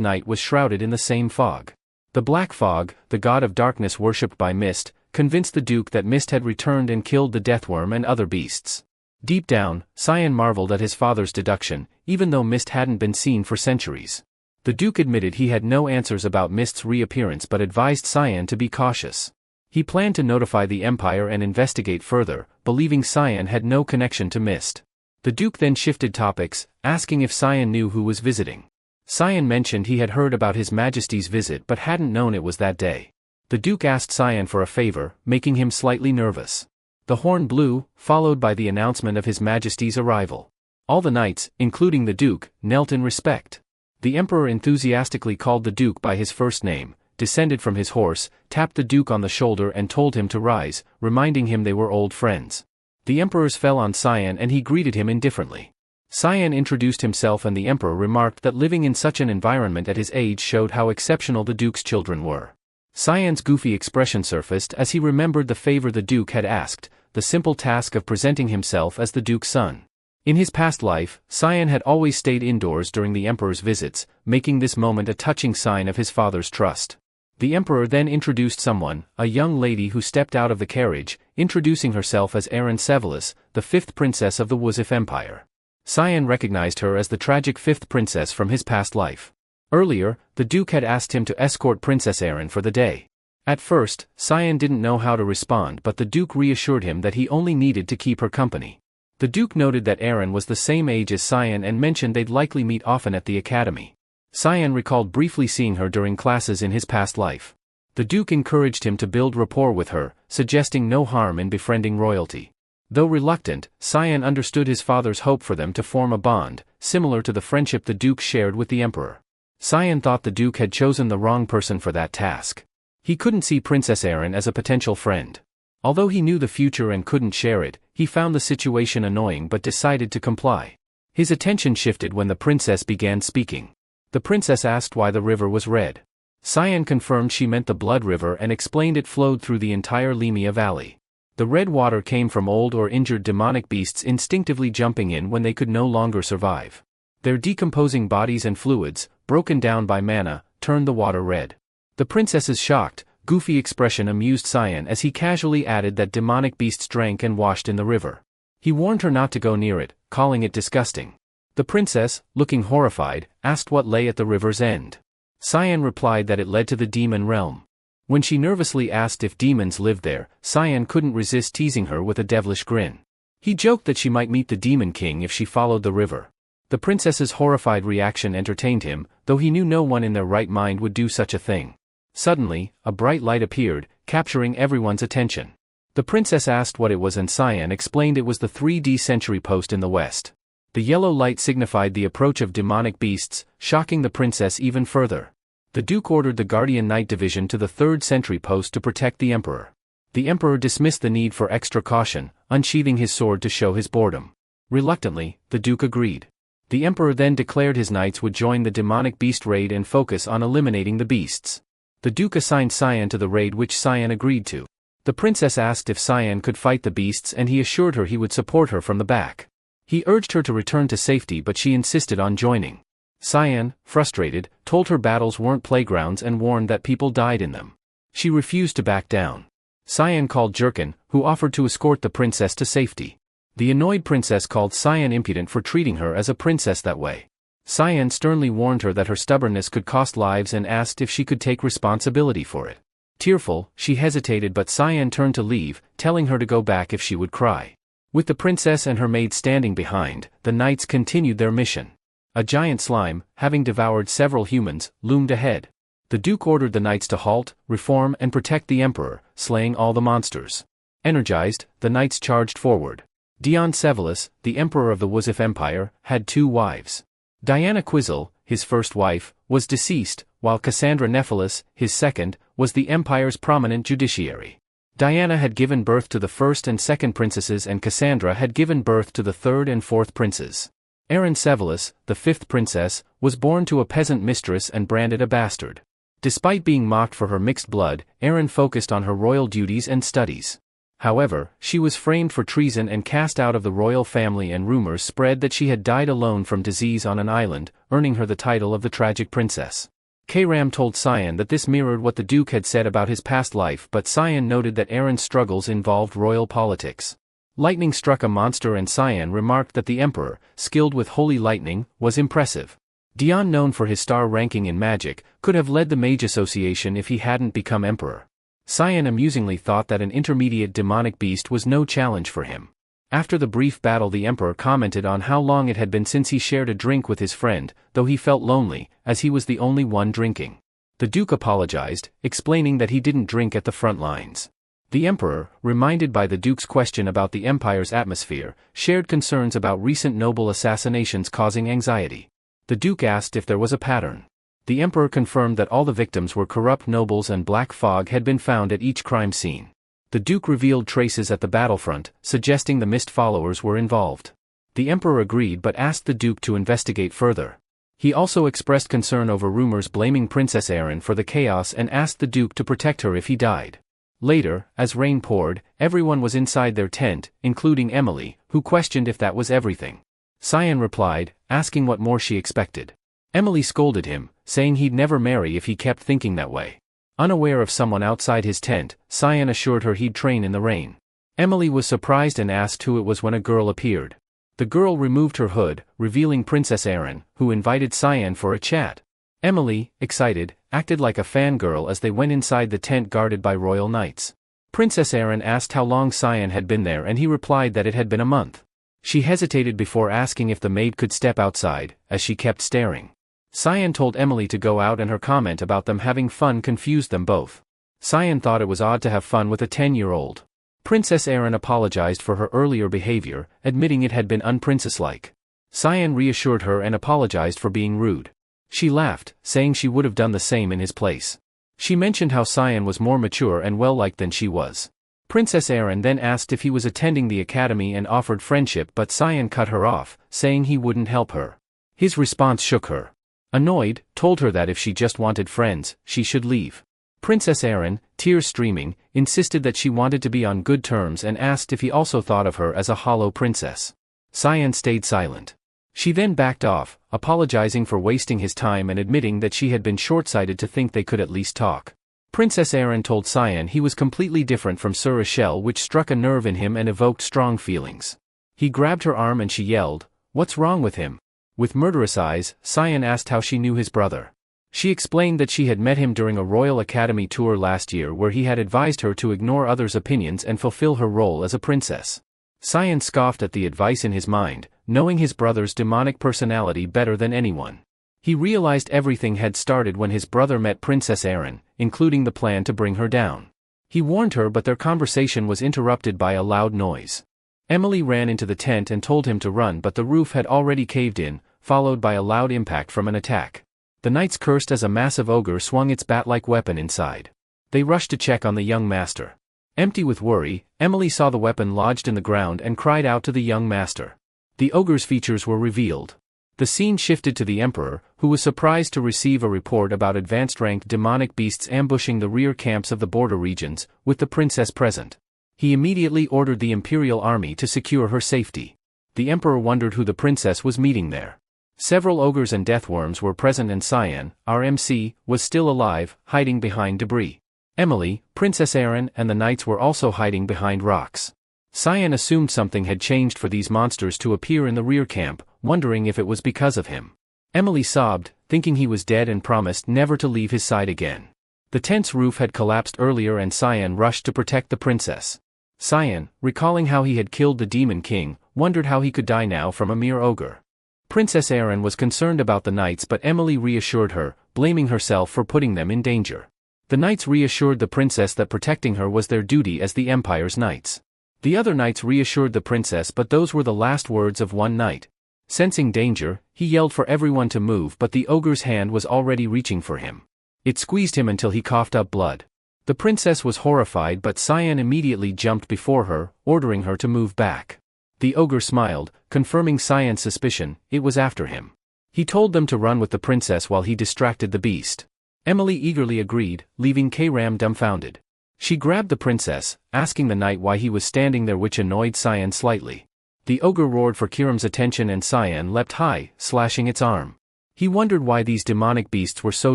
night was shrouded in the same fog. The black fog, the god of darkness worshipped by Mist, convinced the Duke that Mist had returned and killed the deathworm and other beasts. Deep down, Cyan marveled at his father's deduction, even though Mist hadn't been seen for centuries. The Duke admitted he had no answers about Mist's reappearance but advised Cyan to be cautious. He planned to notify the Empire and investigate further, believing Cyan had no connection to Mist. The Duke then shifted topics, asking if Cyan knew who was visiting. Cyan mentioned he had heard about His Majesty's visit but hadn't known it was that day. The Duke asked Cyan for a favor, making him slightly nervous. The horn blew, followed by the announcement of His Majesty's arrival. All the knights, including the Duke, knelt in respect. The Emperor enthusiastically called the Duke by his first name, descended from his horse, tapped the Duke on the shoulder and told him to rise, reminding him they were old friends. The Emperors fell on Cyan and he greeted him indifferently. Cyan introduced himself and the Emperor remarked that living in such an environment at his age showed how exceptional the Duke's children were. Cyan's goofy expression surfaced as he remembered the favor the Duke had asked, the simple task of presenting himself as the Duke's son. In his past life, Cyan had always stayed indoors during the Emperor's visits, making this moment a touching sign of his father's trust. The Emperor then introduced someone, a young lady who stepped out of the carriage, introducing herself as Erin Sevelis, the fifth princess of the Wuzif Empire. Cyan recognized her as the tragic fifth princess from his past life. Earlier, the Duke had asked him to escort Princess Erin for the day. At first, Cyan didn't know how to respond but the Duke reassured him that he only needed to keep her company. The Duke noted that Erin was the same age as Cyan and mentioned they'd likely meet often at the academy. Cyan recalled briefly seeing her during classes in his past life. The Duke encouraged him to build rapport with her, suggesting no harm in befriending royalty. Though reluctant, Cyan understood his father's hope for them to form a bond, similar to the friendship the Duke shared with the Emperor. Cyan thought the Duke had chosen the wrong person for that task. He couldn't see Princess Erin as a potential friend. Although he knew the future and couldn't share it, he found the situation annoying but decided to comply. His attention shifted when the princess began speaking. The princess asked why the river was red. Cyan confirmed she meant the Blood River and explained it flowed through the entire Limia Valley. The red water came from old or injured demonic beasts instinctively jumping in when they could no longer survive. Their decomposing bodies and fluids, broken down by mana, turned the water red. The princess's shocked, goofy expression amused Cyan as he casually added that demonic beasts drank and washed in the river. He warned her not to go near it, calling it disgusting. The princess, looking horrified, asked what lay at the river's end. Cyan replied that it led to the demon realm. When she nervously asked if demons lived there, Cyan couldn't resist teasing her with a devilish grin. He joked that she might meet the Demon King if she followed the river. The princess's horrified reaction entertained him, though he knew no one in their right mind would do such a thing. Suddenly, a bright light appeared, capturing everyone's attention. The princess asked what it was and Cyan explained it was the 3D sentry post in the west. The yellow light signified the approach of demonic beasts, shocking the princess even further. The Duke ordered the Guardian Knight Division to the 3rd sentry post to protect the Emperor. The Emperor dismissed the need for extra caution, unsheathing his sword to show his boredom. Reluctantly, the Duke agreed. The Emperor then declared his knights would join the demonic beast raid and focus on eliminating the beasts. The Duke assigned Cyan to the raid which Cyan agreed to. The princess asked if Cyan could fight the beasts and he assured her he would support her from the back. He urged her to return to safety but she insisted on joining. Cyan, frustrated, told her battles weren't playgrounds and warned that people died in them. She refused to back down. Cyan called Jurkin, who offered to escort the princess to safety. The annoyed princess called Cyan impudent for treating her as a princess that way. Cyan sternly warned her that her stubbornness could cost lives and asked if she could take responsibility for it. Tearful, she hesitated but Cyan turned to leave, telling her to go back if she would cry. With the princess and her maid standing behind, the knights continued their mission. A giant slime, having devoured several humans, loomed ahead. The Duke ordered the knights to halt, reform and protect the Emperor, slaying all the monsters. Energized, the knights charged forward. Dion Sevelis, the Emperor of the Wuzif Empire, had 2 wives. Diana Quizzle, his first wife, was deceased, while Cassandra Nephilis, his second, was the Empire's prominent judiciary. Diana had given birth to the first and second princesses and Cassandra had given birth to the third and fourth princes. Erin Sevelis, the 5th princess, was born to a peasant mistress and branded a bastard. Despite being mocked for her mixed blood, Erin focused on her royal duties and studies. However, she was framed for treason and cast out of the royal family and rumors spread that she had died alone from disease on an island, earning her the title of the Tragic Princess. Kayram told Cyan that this mirrored what the Duke had said about his past life but Cyan noted that Erin's struggles involved royal politics. Lightning struck a monster and Cyan remarked that the Emperor, skilled with holy lightning, was impressive. Dion, known for his star ranking in magic, could have led the Mage Association if he hadn't become Emperor. Cyan amusingly thought that an intermediate demonic beast was no challenge for him. After the brief battle, the Emperor commented on how long it had been since he shared a drink with his friend, though he felt lonely, as he was the only one drinking. The Duke apologized, explaining that he didn't drink at the front lines. The Emperor, reminded by the Duke's question about the Empire's atmosphere, shared concerns about recent noble assassinations causing anxiety. The Duke asked if there was a pattern. The Emperor confirmed that all the victims were corrupt nobles and black fog had been found at each crime scene. The Duke revealed traces at the battlefront, suggesting the Mist followers were involved. The Emperor agreed but asked the Duke to investigate further. He also expressed concern over rumors blaming Princess Erin for the chaos and asked the Duke to protect her if he died. Later, as rain poured, everyone was inside their tent, including Emily, who questioned if that was everything. Cyan replied, asking what more she expected. Emily scolded him, saying he'd never marry if he kept thinking that way. Unaware of someone outside his tent, Cyan assured her he'd train in the rain. Emily was surprised and asked who it was when a girl appeared. The girl removed her hood, revealing Princess Erin, who invited Cyan for a chat. Emily, excited, acted like a fangirl as they went inside the tent guarded by royal knights. Princess Erin asked how long Cyan had been there and he replied that it had been a month. She hesitated before asking if the maid could step outside, as she kept staring. Cyan told Emily to go out and her comment about them having fun confused them both. Cyan thought it was odd to have fun with a 10-year-old. Princess Erin apologized for her earlier behavior, admitting it had been unprincess-like. Cyan reassured her and apologized for being rude. She laughed, saying she would have done the same in his place. She mentioned how Cyan was more mature and well-liked than she was. Princess Erin then asked if he was attending the academy and offered friendship, but Cyan cut her off, saying he wouldn't help her. His response shook her. Annoyed, told her that if she just wanted friends, she should leave. Princess Erin, tears streaming, insisted that she wanted to be on good terms and asked if he also thought of her as a hollow princess. Cyan stayed silent. She then backed off, apologizing for wasting his time and admitting that she had been short-sighted to think they could at least talk. Princess Erin told Cyan he was completely different from Sir Rochelle, which struck a nerve in him and evoked strong feelings. He grabbed her arm and she yelled, "What's wrong with him?" With murderous eyes, Cyan asked how she knew his brother. She explained that she had met him during a Royal Academy tour last year where he had advised her to ignore others' opinions and fulfill her role as a princess. Cyan scoffed at the advice in his mind, knowing his brother's demonic personality better than anyone. He realized everything had started when his brother met Princess Erin, including the plan to bring her down. He warned her, but their conversation was interrupted by a loud noise. Emily ran into the tent and told him to run, but the roof had already caved in, followed by a loud impact from an attack. The knights cursed as a massive ogre swung its bat-like weapon inside. They rushed to check on the young master. Empty with worry, Emily saw the weapon lodged in the ground and cried out to the young master. The ogre's features were revealed. The scene shifted to the Emperor, who was surprised to receive a report about advanced-ranked demonic beasts ambushing the rear camps of the border regions, with the princess present. He immediately ordered the Imperial Army to secure her safety. The Emperor wondered who the princess was meeting there. Several ogres and deathworms were present and Cyan, RMC, was still alive, hiding behind debris. Emily, Princess Erin and the knights were also hiding behind rocks. Cyan assumed something had changed for these monsters to appear in the rear camp, wondering if it was because of him. Emily sobbed, thinking he was dead and promised never to leave his side again. The tent's roof had collapsed earlier and Cyan rushed to protect the princess. Cyan, recalling how he had killed the Demon King, wondered how he could die now from a mere ogre. Princess Erin was concerned about the knights, but Emily reassured her, blaming herself for putting them in danger. The knights reassured the princess that protecting her was their duty as the Empire's knights. The other knights reassured the princess, but those were the last words of one knight. Sensing danger, he yelled for everyone to move, but the ogre's hand was already reaching for him. It squeezed him until he coughed up blood. The princess was horrified, but Cyan immediately jumped before her, ordering her to move back. The ogre smiled, confirming Cyan's suspicion. It was after him. He told them to run with the princess while he distracted the beast. Emily eagerly agreed, leaving Kram dumbfounded. She grabbed the princess, asking the knight why he was standing there, which annoyed Cyan slightly. The ogre roared for Kram's attention and Cyan leapt high, slashing its arm. He wondered why these demonic beasts were so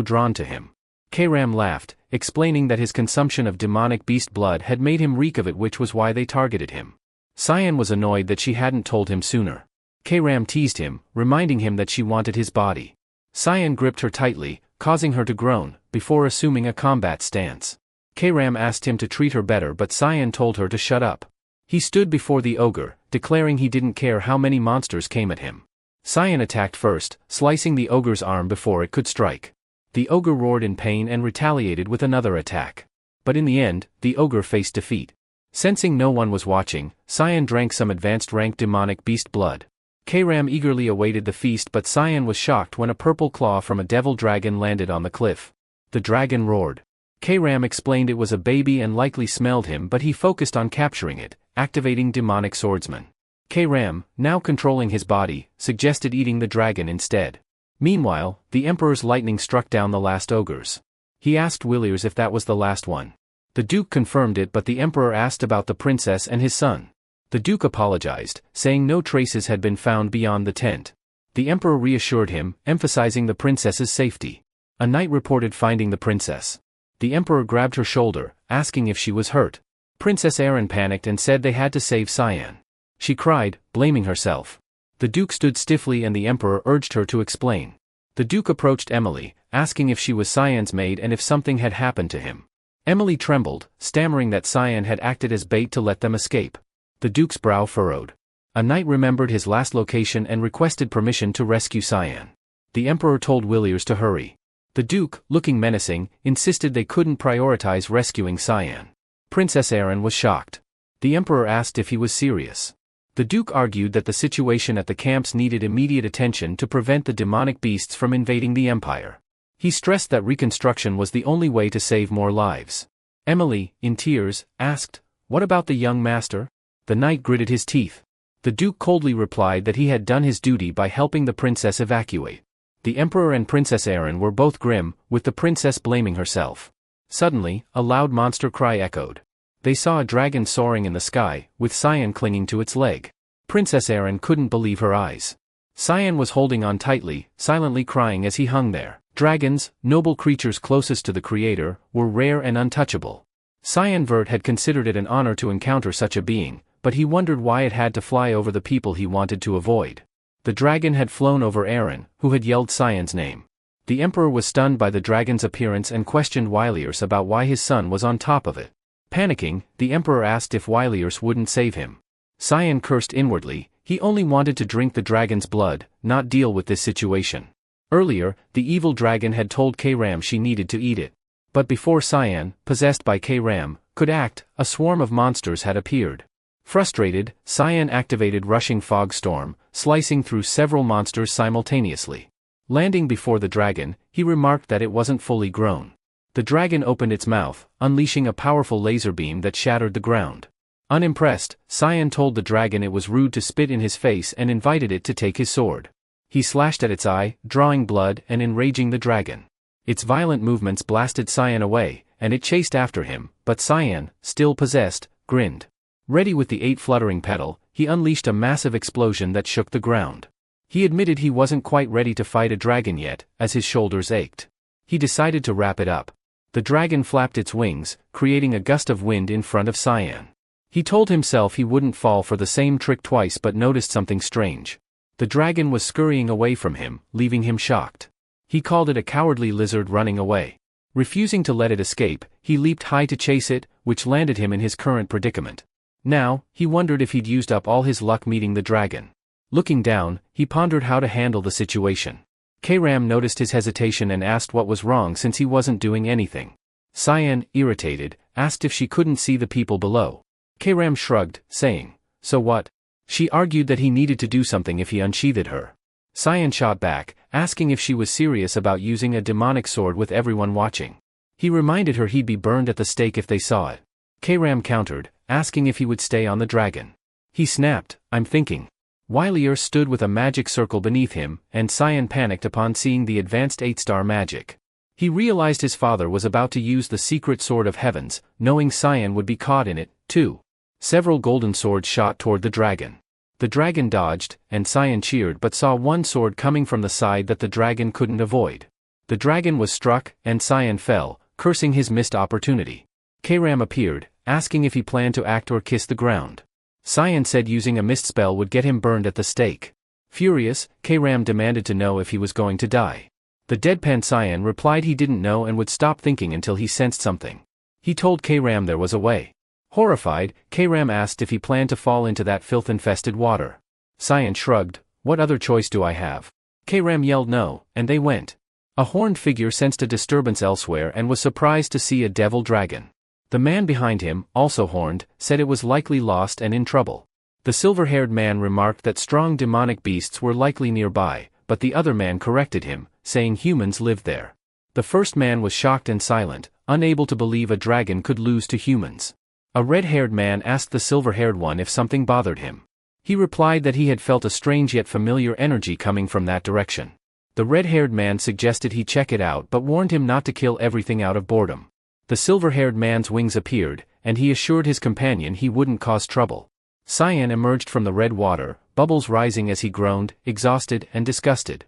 drawn to him. Kram laughed, explaining that his consumption of demonic beast blood had made him reek of it, which was why they targeted him. Cyan was annoyed that she hadn't told him sooner. Kram teased him, reminding him that she wanted his body. Cyan gripped her tightly, causing her to groan, before assuming a combat stance. Kram asked him to treat her better, but Cyan told her to shut up. He stood before the ogre, declaring he didn't care how many monsters came at him. Cyan attacked first, slicing the ogre's arm before it could strike. The ogre roared in pain and retaliated with another attack. But in the end, the ogre faced defeat. Sensing no one was watching, Cyan drank some advanced rank demonic beast blood. Kram eagerly awaited the feast, but Cyan was shocked when a purple claw from a devil dragon landed on the cliff. The dragon roared. Kram explained it was a baby and likely smelled him, but he focused on capturing it, activating demonic swordsman. Kram, now controlling his body, suggested eating the dragon instead. Meanwhile, the Emperor's lightning struck down the last ogres. He asked Williers if that was the last one. The Duke confirmed it, but the Emperor asked about the princess and his son. The Duke apologized, saying no traces had been found beyond the tent. The Emperor reassured him, emphasizing the princess's safety. A knight reported finding the princess. The Emperor grabbed her shoulder, asking if she was hurt. Princess Erin panicked and said they had to save Cyan. She cried, blaming herself. The Duke stood stiffly and the Emperor urged her to explain. The Duke approached Emily, asking if she was Cyan's maid and if something had happened to him. Emily trembled, stammering that Cyan had acted as bait to let them escape. The Duke's brow furrowed. A knight remembered his last location and requested permission to rescue Cyan. The Emperor told Williers to hurry. The Duke, looking menacing, insisted they couldn't prioritize rescuing Cyan. Princess Erin was shocked. The Emperor asked if he was serious. The Duke argued that the situation at the camps needed immediate attention to prevent the demonic beasts from invading the Empire. He stressed that reconstruction was the only way to save more lives. Emily, in tears, asked, "What about the young master?" The knight gritted his teeth. The Duke coldly replied that he had done his duty by helping the princess evacuate. The Emperor and Princess Erin were both grim, with the princess blaming herself. Suddenly, a loud monster cry echoed. They saw a dragon soaring in the sky, with Cyan clinging to its leg. Princess Erin couldn't believe her eyes. Cyan was holding on tightly, silently crying as he hung there. Dragons, noble creatures closest to the Creator, were rare and untouchable. Cyan Vert had considered it an honor to encounter such a being, but he wondered why it had to fly over the people he wanted to avoid. The dragon had flown over Erin, who had yelled Cyan's name. The Emperor was stunned by the dragon's appearance and questioned Williers about why his son was on top of it. Panicking, the Emperor asked if Williers wouldn't save him. Cyan cursed inwardly. He only wanted to drink the dragon's blood, not deal with this situation. Earlier, the evil dragon had told Kram she needed to eat it. But before Cyan, possessed by Kram, could act, a swarm of monsters had appeared. Frustrated, Cyan activated Rushing Fog Storm, slicing through several monsters simultaneously. Landing before the dragon, he remarked that it wasn't fully grown. The dragon opened its mouth, unleashing a powerful laser beam that shattered the ground. Unimpressed, Cyan told the dragon it was rude to spit in his face and invited it to take his sword. He slashed at its eye, drawing blood and enraging the dragon. Its violent movements blasted Cyan away, and it chased after him, but Cyan, still possessed, grinned. Ready with the 8 fluttering petal, he unleashed a massive explosion that shook the ground. He admitted he wasn't quite ready to fight a dragon yet, as his shoulders ached. He decided to wrap it up. The dragon flapped its wings, creating a gust of wind in front of Cyan. He told himself he wouldn't fall for the same trick twice, but noticed something strange. The dragon was scurrying away from him, leaving him shocked. He called it a cowardly lizard running away. Refusing to let it escape, he leaped high to chase it, which landed him in his current predicament. Now, he wondered if he'd used up all his luck meeting the dragon. Looking down, he pondered how to handle the situation. Kram noticed his hesitation and asked what was wrong since he wasn't doing anything. Cyan, irritated, asked if she couldn't see the people below. Kram shrugged, saying, "So what?" She argued that he needed to do something if he unsheathed her. Cyan shot back, asking if she was serious about using a demonic sword with everyone watching. He reminded her he'd be burned at the stake if they saw it. Kram countered, asking if he would stay on the dragon. He snapped, "I'm thinking." Willier stood with a magic circle beneath him, and Cyan panicked upon seeing the advanced 8-star magic. He realized his father was about to use the secret sword of heavens, knowing Cyan would be caught in it, too. Several golden swords shot toward the dragon. The dragon dodged, and Cyan cheered but saw one sword coming from the side that the dragon couldn't avoid. The dragon was struck, and Cyan fell, cursing his missed opportunity. Kram appeared, asking if he planned to act or kiss the ground. Cyan said using a mist spell would get him burned at the stake. Furious, Kram demanded to know if he was going to die. The deadpan Cyan replied he didn't know and would stop thinking until he sensed something. He told Kram there was a way. Horrified, Kram asked if he planned to fall into that filth-infested water. Cyan shrugged, "What other choice do I have?" Kram yelled no, and they went. A horned figure sensed a disturbance elsewhere and was surprised to see a devil dragon. The man behind him, also horned, said it was likely lost and in trouble. The silver-haired man remarked that strong demonic beasts were likely nearby, but the other man corrected him, saying humans lived there. The first man was shocked and silent, unable to believe a dragon could lose to humans. A red-haired man asked the silver-haired one if something bothered him. He replied that he had felt a strange yet familiar energy coming from that direction. The red-haired man suggested he check it out but warned him not to kill everything out of boredom. The silver-haired man's wings appeared, and he assured his companion he wouldn't cause trouble. Cyan emerged from the red water, bubbles rising as he groaned, exhausted and disgusted.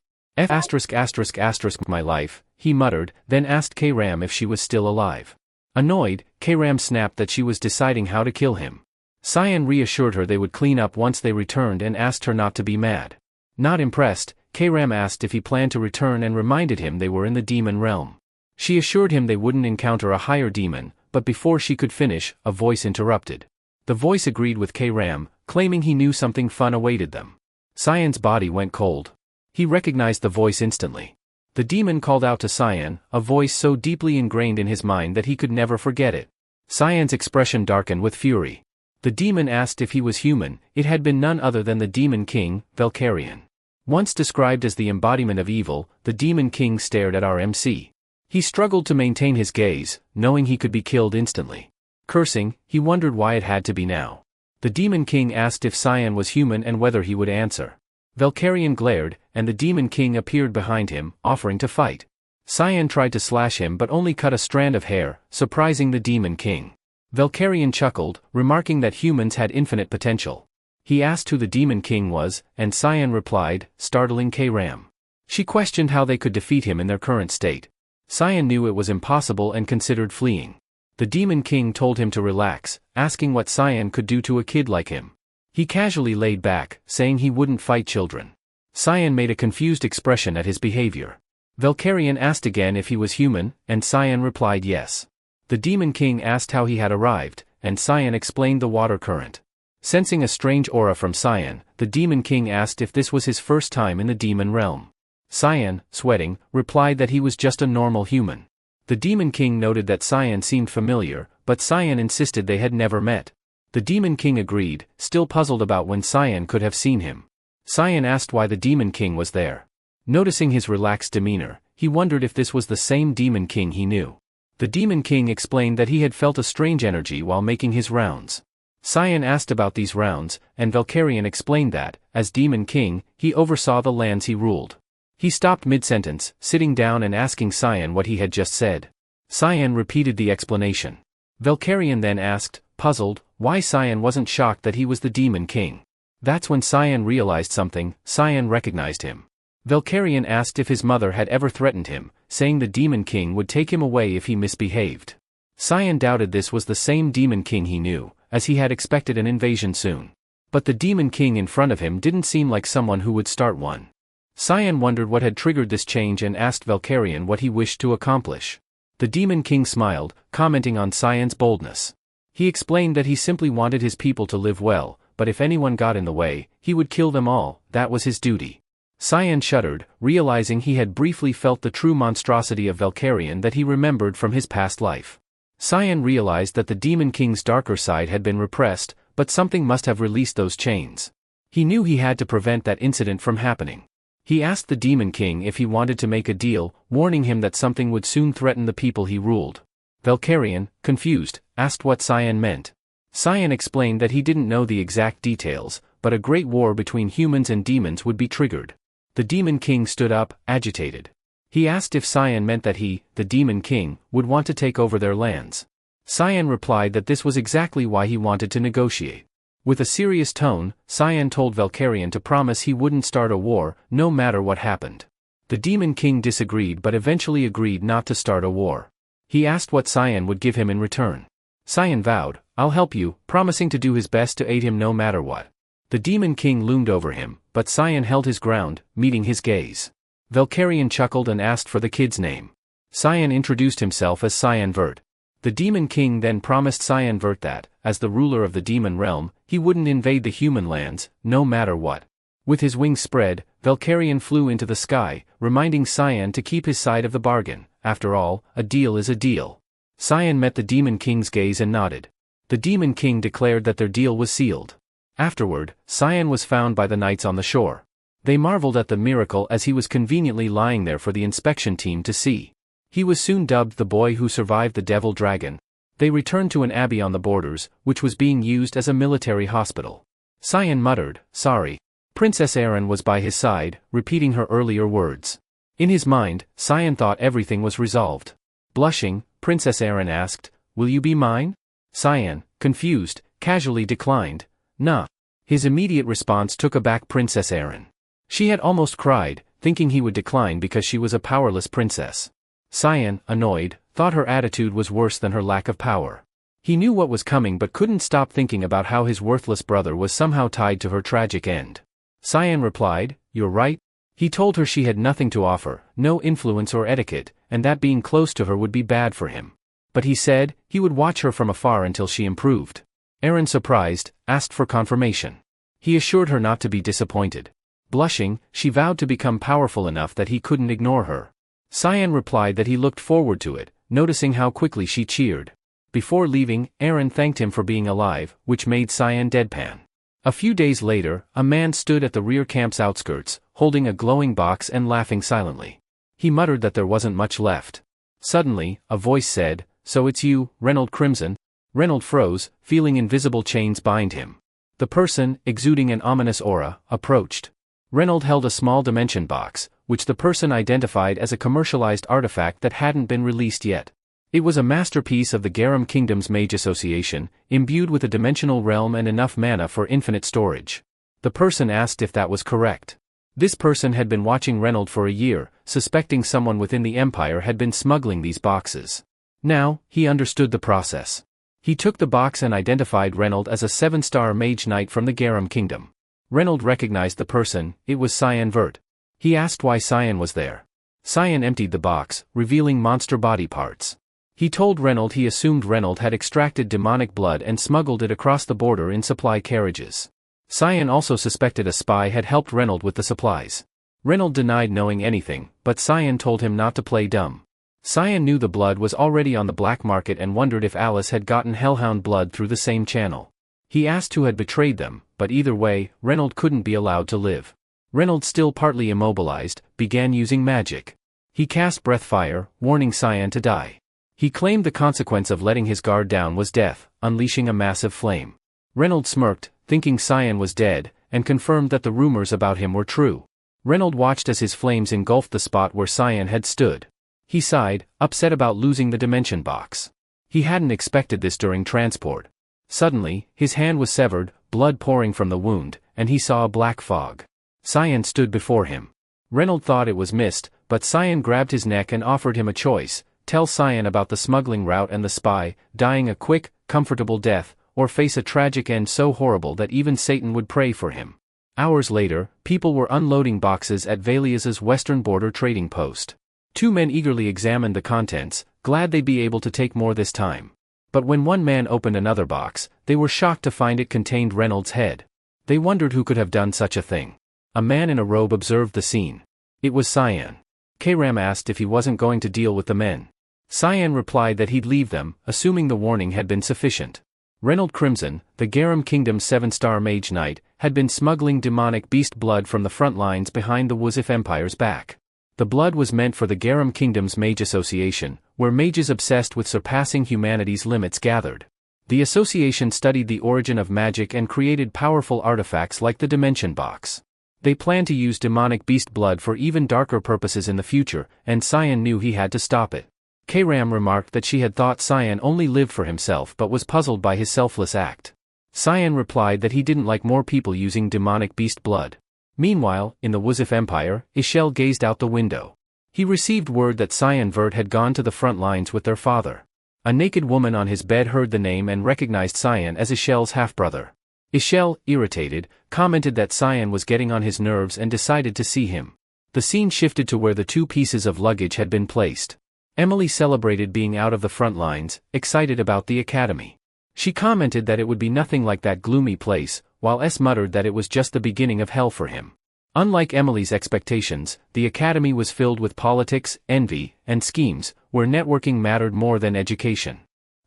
My life, he muttered, then asked Kram if she was still alive. Annoyed, Kram snapped that she was deciding how to kill him. Cyan reassured her they would clean up once they returned and asked her not to be mad. Not impressed, Kram asked if he planned to return and reminded him they were in the demon realm. She assured him they wouldn't encounter a higher demon, but before she could finish, a voice interrupted. The voice agreed with Kram, claiming he knew something fun awaited them. Cyan's body went cold. He recognized the voice instantly. The demon called out to Cyan, a voice so deeply ingrained in his mind that he could never forget it. Cyan's expression darkened with fury. The demon asked if he was human. It had been none other than the Demon King, Valkyrian. Once described as the embodiment of evil, the Demon King stared at RMC. He struggled to maintain his gaze, knowing he could be killed instantly. Cursing, he wondered why it had to be now. The Demon King asked if Cyan was human and whether he would answer. Valkyrian glared, and the Demon King appeared behind him, offering to fight. Cyan tried to slash him but only cut a strand of hair, surprising the Demon King. Valkyrian chuckled, remarking that humans had infinite potential. He asked who the Demon King was, and Cyan replied, startling Kram. She questioned how they could defeat him in their current state. Cyan knew it was impossible and considered fleeing. The Demon King told him to relax, asking what Cyan could do to a kid like him. He casually laid back, saying he wouldn't fight children. Cyan made a confused expression at his behavior. Valkyrian asked again if he was human, and Cyan replied yes. The Demon King asked how he had arrived, and Cyan explained the water current. Sensing a strange aura from Cyan, the Demon King asked if this was his first time in the demon realm. Cyan, sweating, replied that he was just a normal human. The Demon King noted that Cyan seemed familiar, but Cyan insisted they had never met. The Demon King agreed, still puzzled about when Cyan could have seen him. Cyan asked why the Demon King was there. Noticing his relaxed demeanor, he wondered if this was the same Demon King he knew. The Demon King explained that he had felt a strange energy while making his rounds. Cyan asked about these rounds, and Valkyrian explained that, as Demon King, he oversaw the lands he ruled. He stopped mid-sentence, sitting down and asking Cyan what he had just said. Cyan repeated the explanation. Valkyrian then asked, puzzled, why Cyan wasn't shocked that he was the Demon King. That's when Cyan realized something. Cyan recognized him. Valkyrian asked if his mother had ever threatened him, saying the Demon King would take him away if he misbehaved. Cyan doubted this was the same Demon King he knew, as he had expected an invasion soon. But the Demon King in front of him didn't seem like someone who would start one. Cyan wondered what had triggered this change and asked Valkyrian what he wished to accomplish. The Demon King smiled, commenting on Cyan's boldness. He explained that he simply wanted his people to live well, but if anyone got in the way, he would kill them all. That was his duty. Cyan shuddered, realizing he had briefly felt the true monstrosity of Valkyrian that he remembered from his past life. Cyan realized that the Demon King's darker side had been repressed, but something must have released those chains. He knew he had to prevent that incident from happening. He asked the Demon King if he wanted to make a deal, warning him that something would soon threaten the people he ruled. Valkyrian, confused, asked what Cyan meant. Cyan explained that he didn't know the exact details, but a great war between humans and demons would be triggered. The Demon King stood up, agitated. He asked if Cyan meant that he, the Demon King, would want to take over their lands. Cyan replied that this was exactly why he wanted to negotiate. With a serious tone, Cyan told Valkyrian to promise he wouldn't start a war, no matter what happened. The Demon King disagreed but eventually agreed not to start a war. He asked what Cyan would give him in return. Cyan vowed, I'll help you, promising to do his best to aid him no matter what. The Demon King loomed over him, but Cyan held his ground, meeting his gaze. Valkyrian chuckled and asked for the kid's name. Cyan introduced himself as Cyan Vert. The Demon King then promised Cyan Vert that, as the ruler of the demon realm, he wouldn't invade the human lands, no matter what. With his wings spread, Valkyrian flew into the sky, reminding Cyan to keep his side of the bargain. After all, a deal is a deal. Cyan met the Demon King's gaze and nodded. The Demon King declared that their deal was sealed. Afterward, Cyan was found by the knights on the shore. They marveled at the miracle as he was conveniently lying there for the inspection team to see. He was soon dubbed the boy who survived the Devil Dragon. They returned to an abbey on the borders, which was being used as a military hospital. Cyan muttered, "Sorry." Princess Erin was by his side, repeating her earlier words. In his mind, Cyan thought everything was resolved. Blushing, Princess Erin asked, "Will you be mine?" Cyan, confused, casually declined, "Nah." His immediate response took aback Princess Erin. She had almost cried, thinking he would decline because she was a powerless princess. Cyan, annoyed, thought her attitude was worse than her lack of power. He knew what was coming but couldn't stop thinking about how his worthless brother was somehow tied to her tragic end. Cyan replied, "You're right." He told her she had nothing to offer, no influence or etiquette, and that being close to her would be bad for him. But he said, he would watch her from afar until she improved. Erin, surprised, asked for confirmation. He assured her not to be disappointed. Blushing, she vowed to become powerful enough that he couldn't ignore her. Cyan replied that he looked forward to it, noticing how quickly she cheered. Before leaving, Erin thanked him for being alive, which made Cyan deadpan. A few days later, a man stood at the rear camp's outskirts, holding a glowing box and laughing silently. He muttered that there wasn't much left. Suddenly, a voice said, "So it's you, Reynold Crimson?" Reynold froze, feeling invisible chains bind him. The person, exuding an ominous aura, approached. Reynold held a small dimension box, which the person identified as a commercialized artifact that hadn't been released yet. It was a masterpiece of the Garum Kingdom's Mage Association, imbued with a dimensional realm and enough mana for infinite storage. The person asked if that was correct. This person had been watching Reynold for a year, suspecting someone within the Empire had been smuggling these boxes. Now, he understood the process. He took the box and identified Reynold as a 7-star mage knight from the Garum Kingdom. Reynold recognized the person, it was Cyan Vert. He asked why Cyan was there. Cyan emptied the box, revealing monster body parts. He told Reynold he assumed Reynold had extracted demonic blood and smuggled it across the border in supply carriages. Cyan also suspected a spy had helped Reynold with the supplies. Reynold denied knowing anything, but Cyan told him not to play dumb. Cyan knew the blood was already on the black market and wondered if Alice had gotten Hellhound blood through the same channel. He asked who had betrayed them, but either way, Reynold couldn't be allowed to live. Reynold, still partly immobilized, began using magic. He cast breath fire, warning Cyan to die. He claimed the consequence of letting his guard down was death, unleashing a massive flame. Reynold smirked, thinking Cyan was dead, and confirmed that the rumors about him were true. Reynold watched as his flames engulfed the spot where Cyan had stood. He sighed, upset about losing the dimension box. He hadn't expected this during transport. Suddenly, his hand was severed, blood pouring from the wound, and he saw a black fog. Cyan stood before him. Reynold thought it was mist, but Cyan grabbed his neck and offered him a choice: tell Cyan about the smuggling route and the spy, dying a quick, comfortable death, or face a tragic end so horrible that even Satan would pray for him. Hours later, people were unloading boxes at Valias's western border trading post. Two men eagerly examined the contents, glad they'd be able to take more this time. But when one man opened another box, they were shocked to find it contained Reynold's head. They wondered who could have done such a thing. A man in a robe observed the scene. It was Cyan. Kram asked if he wasn't going to deal with the men. Cyan replied that he'd leave them, assuming the warning had been sufficient. Reynold Crimson, the Garum Kingdom's 7-star mage knight, had been smuggling demonic beast blood from the front lines behind the Wuzif Empire's back. The blood was meant for the Garum Kingdom's Mage Association, where mages obsessed with surpassing humanity's limits gathered. The association studied the origin of magic and created powerful artifacts like the Dimension Box. They planned to use demonic beast blood for even darker purposes in the future, and Cyan knew he had to stop it. Kram remarked that she had thought Cyan only lived for himself but was puzzled by his selfless act. Cyan replied that he didn't like more people using demonic beast blood. Meanwhile, in the Wuzif Empire, Ishel gazed out the window. He received word that Cyan Vert had gone to the front lines with their father. A naked woman on his bed heard the name and recognized Cyan as Ishel's half-brother. Ishel, irritated, commented that Cyan was getting on his nerves and decided to see him. The scene shifted to where the 2 pieces of luggage had been placed. Emily celebrated being out of the front lines, excited about the academy. She commented that it would be nothing like that gloomy place, while S muttered that it was just the beginning of hell for him. Unlike Emily's expectations, the academy was filled with politics, envy, and schemes, where networking mattered more than education.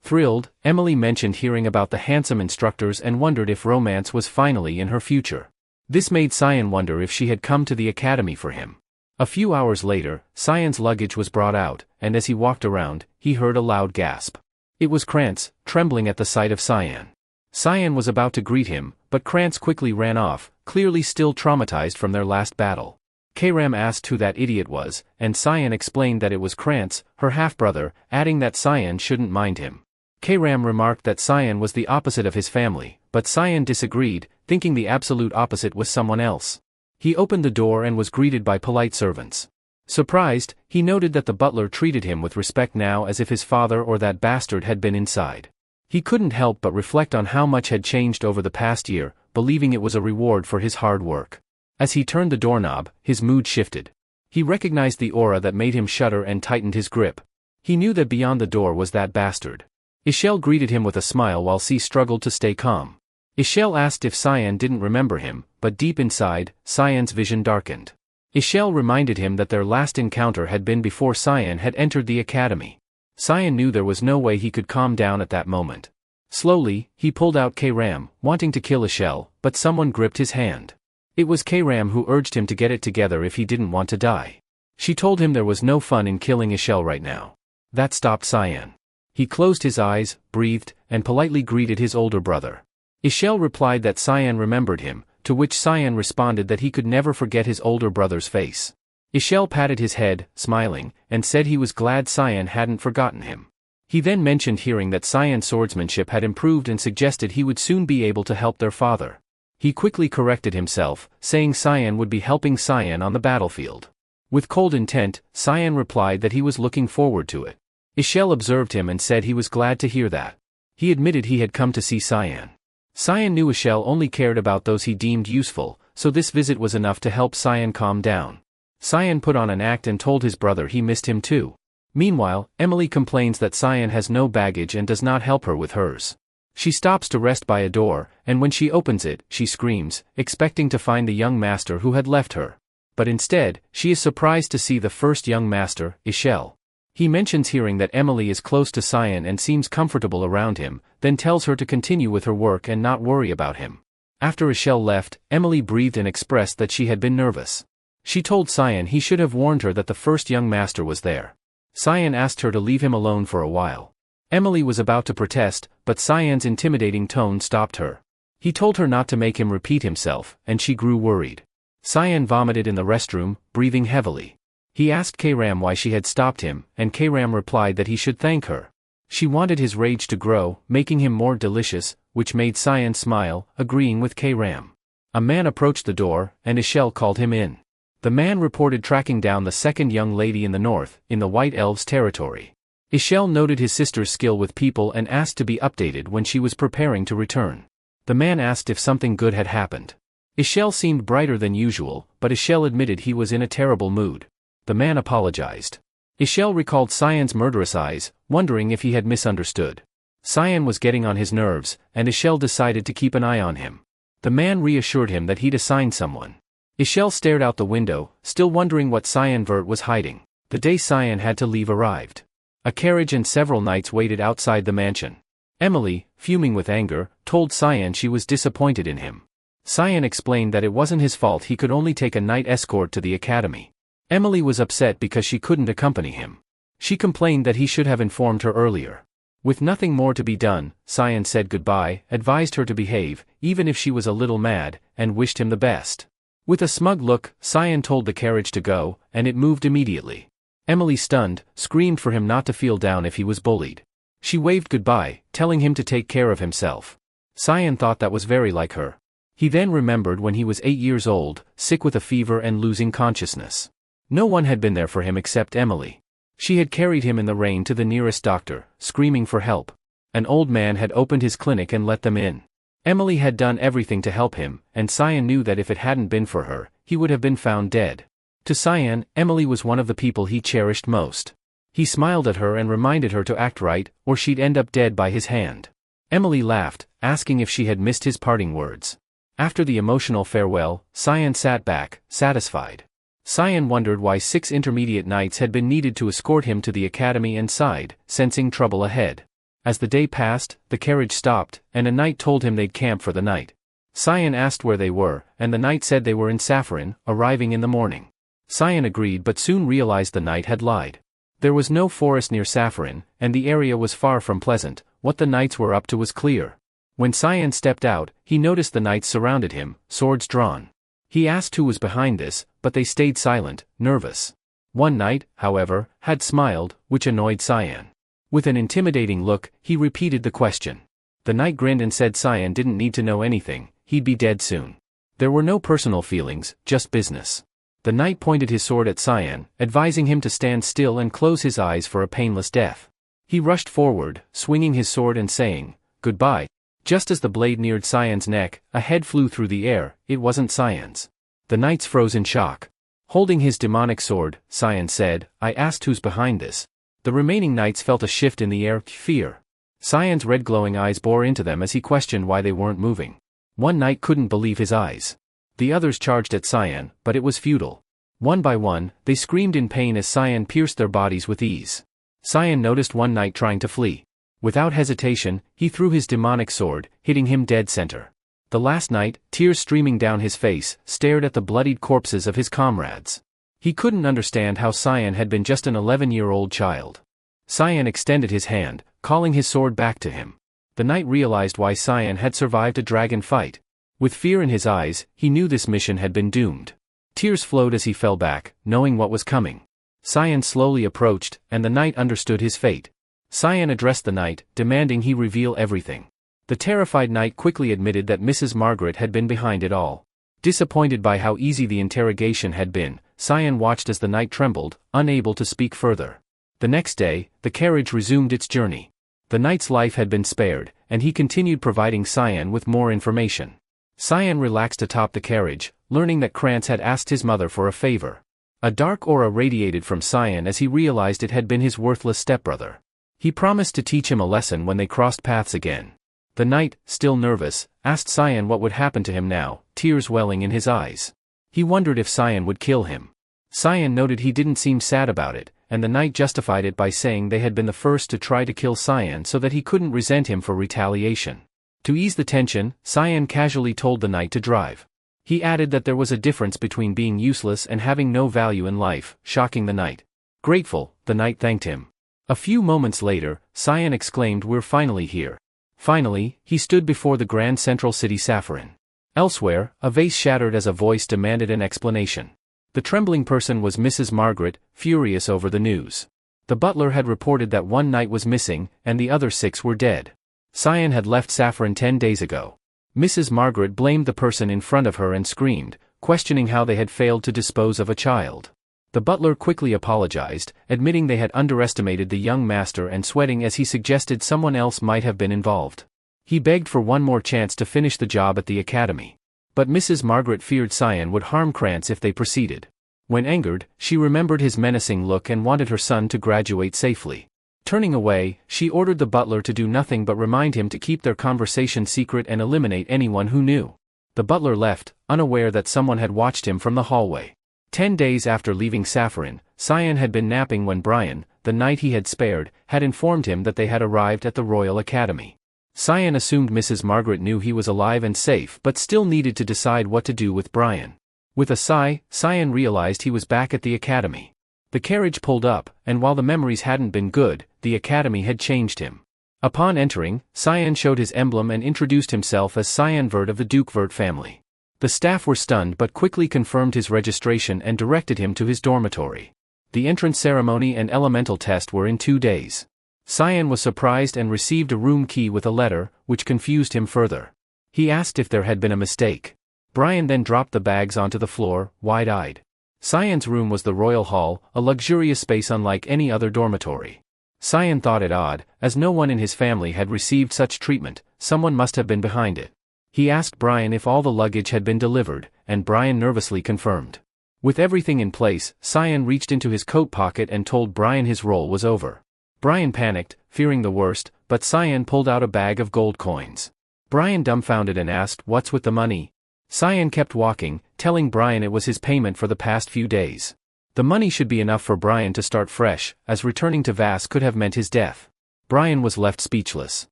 Thrilled, Emily mentioned hearing about the handsome instructors and wondered if romance was finally in her future. This made Cyan wonder if she had come to the academy for him. A few hours later, Cyan's luggage was brought out, and as he walked around, he heard a loud gasp. It was Krantz, trembling at the sight of Cyan. Cyan was about to greet him, but Krantz quickly ran off, clearly still traumatized from their last battle. Kram asked who that idiot was, and Cyan explained that it was Krantz, her half-brother, adding that Cyan shouldn't mind him. Kram remarked that Cyan was the opposite of his family, but Cyan disagreed, thinking the absolute opposite was someone else. He opened the door and was greeted by polite servants. Surprised, he noted that the butler treated him with respect now as if his father or that bastard had been inside. He couldn't help but reflect on how much had changed over the past year, believing it was a reward for his hard work. As he turned the doorknob, his mood shifted. He recognized the aura that made him shudder and tightened his grip. He knew that beyond the door was that bastard. Ishel greeted him with a smile while C struggled to stay calm. Ishel asked if Cyan didn't remember him, but deep inside, Cyan's vision darkened. Ishel reminded him that their last encounter had been before Cyan had entered the academy. Cyan knew there was no way he could calm down at that moment. Slowly, he pulled out Kram, wanting to kill Ishel, but someone gripped his hand. It was Kram who urged him to get it together if he didn't want to die. She told him there was no fun in killing Ishel right now. That stopped Cyan. He closed his eyes, breathed, and politely greeted his older brother. Ishel replied that Cyan remembered him, to which Cyan responded that he could never forget his older brother's face. Ishel patted his head, smiling, and said he was glad Cyan hadn't forgotten him. He then mentioned hearing that Cyan's swordsmanship had improved and suggested he would soon be able to help their father. He quickly corrected himself, saying Cyan would be helping Cyan on the battlefield. With cold intent, Cyan replied that he was looking forward to it. Ishel observed him and said he was glad to hear that. He admitted he had come to see Cyan. Cyan knew Ishel only cared about those he deemed useful, so this visit was enough to help Cyan calm down. Cyan put on an act and told his brother he missed him too. Meanwhile, Emily complains that Cyan has no baggage and does not help her with hers. She stops to rest by a door, and when she opens it, she screams, expecting to find the young master who had left her. But instead, she is surprised to see the first young master, Ishel. He mentions hearing that Emily is close to Cyan and seems comfortable around him, then tells her to continue with her work and not worry about him. After Ishel left, Emily breathed and expressed that she had been nervous. She told Cyan he should have warned her that the first young master was there. Cyan asked her to leave him alone for a while. Emily was about to protest, but Cyan's intimidating tone stopped her. He told her not to make him repeat himself, and she grew worried. Cyan vomited in the restroom, breathing heavily. He asked Kram why she had stopped him, and Kram replied that he should thank her. She wanted his rage to grow, making him more delicious, which made Cyan smile, agreeing with Kram. A man approached the door, and Ishel called him in. The man reported tracking down the second young lady in the north, in the White Elves' territory. Ishel noted his sister's skill with people and asked to be updated when she was preparing to return. The man asked if something good had happened. Ishel seemed brighter than usual, but Ishel admitted he was in a terrible mood. The man apologized. Ishel recalled Cyan's murderous eyes, wondering if he had misunderstood. Cyan was getting on his nerves, and Ishel decided to keep an eye on him. The man reassured him that he'd assigned someone. Ishel stared out the window, still wondering what Cyan Vert was hiding. The day Cyan had to leave arrived. A carriage and several knights waited outside the mansion. Emily, fuming with anger, told Cyan she was disappointed in him. Cyan explained that it wasn't his fault he could only take a knight escort to the academy. Emily was upset because she couldn't accompany him. She complained that he should have informed her earlier. With nothing more to be done, Cyan said goodbye, advised her to behave, even if she was a little mad, and wished him the best. With a smug look, Cyan told the carriage to go, and it moved immediately. Emily, stunned, screamed for him not to feel down if he was bullied. She waved goodbye, telling him to take care of himself. Cyan thought that was very like her. He then remembered when he was 8 years old, sick with a fever and losing consciousness. No one had been there for him except Emily. She had carried him in the rain to the nearest doctor, screaming for help. An old man had opened his clinic and let them in. Emily had done everything to help him, and Cyan knew that if it hadn't been for her, he would have been found dead. To Cyan, Emily was one of the people he cherished most. He smiled at her and reminded her to act right, or she'd end up dead by his hand. Emily laughed, asking if she had missed his parting words. After the emotional farewell, Cyan sat back, satisfied. Cyan wondered why 6 intermediate knights had been needed to escort him to the academy and sighed, sensing trouble ahead. As the day passed, the carriage stopped, and a knight told him they'd camp for the night. Cyan asked where they were, and the knight said they were in Saffron, arriving in the morning. Cyan agreed but soon realized the knight had lied. There was no forest near Saffron, and the area was far from pleasant. What the knights were up to was clear. When Cyan stepped out, he noticed the knights surrounded him, swords drawn. He asked who was behind this, but they stayed silent, nervous. One knight, however, had smiled, which annoyed Cyan. With an intimidating look, he repeated the question. The knight grinned and said Cyan didn't need to know anything, he'd be dead soon. There were no personal feelings, just business. The knight pointed his sword at Cyan, advising him to stand still and close his eyes for a painless death. He rushed forward, swinging his sword and saying, "Goodbye." Just as the blade neared Cyan's neck, a head flew through the air. It wasn't Cyan's. The knights froze in shock. Holding his demonic sword, Cyan said, "I asked who's behind this." The remaining knights felt a shift in the air, fear. Cyan's red glowing eyes bore into them as he questioned why they weren't moving. One knight couldn't believe his eyes. The others charged at Cyan, but it was futile. One by one, they screamed in pain as Cyan pierced their bodies with ease. Cyan noticed one knight trying to flee. Without hesitation, he threw his demonic sword, hitting him dead center. The last knight, tears streaming down his face, stared at the bloodied corpses of his comrades. He couldn't understand how Cyan had been just an 11-year-old child. Cyan extended his hand, calling his sword back to him. The knight realized why Cyan had survived a dragon fight. With fear in his eyes, he knew this mission had been doomed. Tears flowed as he fell back, knowing what was coming. Cyan slowly approached, and the knight understood his fate. Cyan addressed the knight, demanding he reveal everything. The terrified knight quickly admitted that Mrs. Margaret had been behind it all. Disappointed by how easy the interrogation had been, Cyan watched as the knight trembled, unable to speak further. The next day, the carriage resumed its journey. The knight's life had been spared, and he continued providing Cyan with more information. Cyan relaxed atop the carriage, learning that Krantz had asked his mother for a favor. A dark aura radiated from Cyan as he realized it had been his worthless stepbrother. He promised to teach him a lesson when they crossed paths again. The knight, still nervous, asked Cyan what would happen to him now, tears welling in his eyes. He wondered if Cyan would kill him. Cyan noted he didn't seem sad about it, and the knight justified it by saying they had been the first to try to kill Cyan so that he couldn't resent him for retaliation. To ease the tension, Cyan casually told the knight to drive. He added that there was a difference between being useless and having no value in life, shocking the knight. Grateful, the knight thanked him. A few moments later, Cyan exclaimed, "We're finally here." Finally, he stood before the grand central city Saffron. Elsewhere, a vase shattered as a voice demanded an explanation. The trembling person was Mrs. Margaret, furious over the news. The butler had reported that one knight was missing, and the other 6 were dead. Cyan had left Saffron 10 days ago. Mrs. Margaret blamed the person in front of her and screamed, questioning how they had failed to dispose of a child. The butler quickly apologized, admitting they had underestimated the young master and sweating as he suggested someone else might have been involved. He begged for one more chance to finish the job at the academy. But Mrs. Margaret feared Cyan would harm Krantz if they proceeded. When angered, she remembered his menacing look and wanted her son to graduate safely. Turning away, she ordered the butler to do nothing but remind him to keep their conversation secret and eliminate anyone who knew. The butler left, unaware that someone had watched him from the hallway. 10 days after leaving Saffron, Cyan had been napping when Brian, the knight he had spared, had informed him that they had arrived at the Royal Academy. Cyan assumed Mrs. Margaret knew he was alive and safe but still needed to decide what to do with Brian. With a sigh, Cyan realized he was back at the academy. The carriage pulled up, and while the memories hadn't been good, the academy had changed him. Upon entering, Cyan showed his emblem and introduced himself as Cyan Vert of the Duke Vert family. The staff were stunned but quickly confirmed his registration and directed him to his dormitory. The entrance ceremony and elemental test were in 2 days. Cyan was surprised and received a room key with a letter, which confused him further. He asked if there had been a mistake. Brian then dropped the bags onto the floor, wide-eyed. Cyan's room was the royal hall, a luxurious space unlike any other dormitory. Cyan thought it odd, as no one in his family had received such treatment. Someone must have been behind it. He asked Brian if all the luggage had been delivered, and Brian nervously confirmed. With everything in place, Cyan reached into his coat pocket and told Brian his role was over. Brian panicked, fearing the worst, but Cyan pulled out a bag of gold coins. Brian dumbfounded and asked, "What's with the money?" Cyan kept walking, telling Brian it was his payment for the past few days. The money should be enough for Brian to start fresh, as returning to Vass could have meant his death. Brian was left speechless.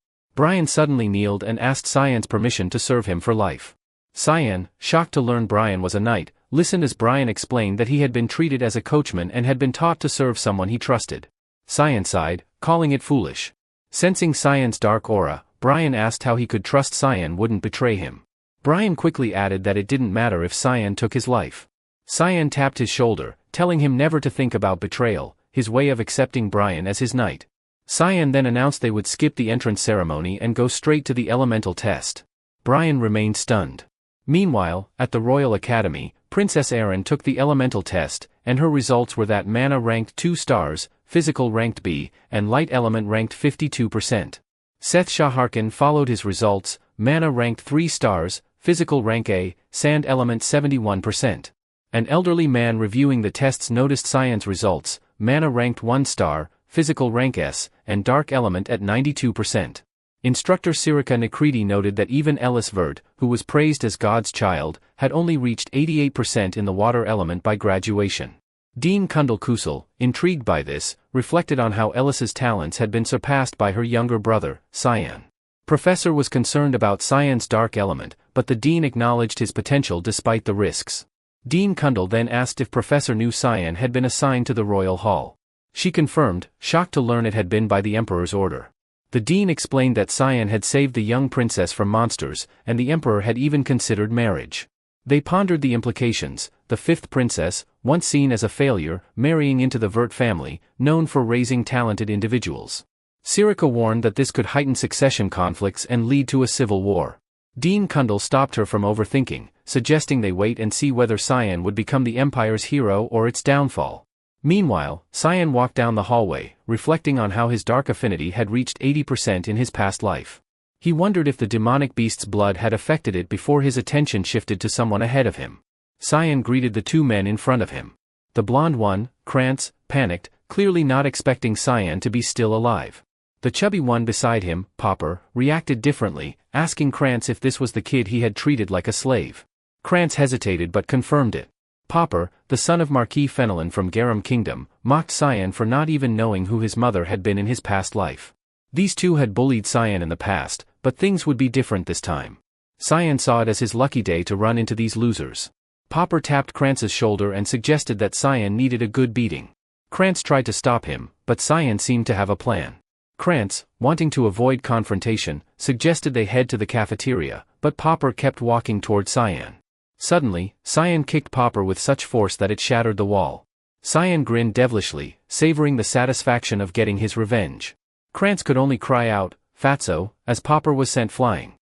Brian suddenly kneeled and asked Cyan's permission to serve him for life. Cyan, shocked to learn Brian was a knight, listened as Brian explained that he had been treated as a coachman and had been taught to serve someone he trusted. Cyan sighed, calling it foolish. Sensing Cyan's dark aura, Brian asked how he could trust Cyan wouldn't betray him. Brian quickly added that it didn't matter if Cyan took his life. Cyan tapped his shoulder, telling him never to think about betrayal, his way of accepting Brian as his knight. Cyan then announced they would skip the entrance ceremony and go straight to the elemental test. Brian remained stunned. Meanwhile, at the Royal Academy, Princess Erin took the elemental test, and her results were that mana ranked 2 stars, physical ranked B, and light element ranked 52%. Seth Shaharkin followed his results, mana ranked 3 stars, physical rank A, sand element 71%. An elderly man reviewing the tests noticed Cyan's results, mana ranked 1 star, physical rank S, and dark element at 92%. Instructor Sirika Nakriti noted that even Ellis Vert, who was praised as God's child, had only reached 88% in the water element by graduation. Dean Kundal Kusal, intrigued by this, reflected on how Ellis's talents had been surpassed by her younger brother, Cyan. Professor was concerned about Cyan's dark element, but the dean acknowledged his potential despite the risks. Dean Kundal then asked if Professor knew Cyan had been assigned to the Royal Hall. She confirmed, shocked to learn it had been by the Emperor's order. The dean explained that Cyan had saved the young princess from monsters, and the Emperor had even considered marriage. They pondered the implications, the 5th princess, once seen as a failure, marrying into the Vert family, known for raising talented individuals. Sirika warned that this could heighten succession conflicts and lead to a civil war. Dean Kundal stopped her from overthinking, suggesting they wait and see whether Cyan would become the Empire's hero or its downfall. Meanwhile, Cyan walked down the hallway, reflecting on how his dark affinity had reached 80% in his past life. He wondered if the demonic beast's blood had affected it before his attention shifted to someone ahead of him. Cyan greeted the 2 men in front of him. The blonde one, Krantz, panicked, clearly not expecting Cyan to be still alive. The chubby one beside him, Popper, reacted differently, asking Krantz if this was the kid he had treated like a slave. Krantz hesitated but confirmed it. Popper, the son of Marquis Fenelon from Garum Kingdom, mocked Cyan for not even knowing who his mother had been in his past life. These 2 had bullied Cyan in the past, but things would be different this time. Cyan saw it as his lucky day to run into these losers. Popper tapped Krantz's shoulder and suggested that Cyan needed a good beating. Krantz tried to stop him, but Cyan seemed to have a plan. Krantz, wanting to avoid confrontation, suggested they head to the cafeteria, but Popper kept walking toward Cyan. Suddenly, Cyan kicked Popper with such force that it shattered the wall. Cyan grinned devilishly, savoring the satisfaction of getting his revenge. Krantz could only cry out, "Fatso," as Popper was sent flying.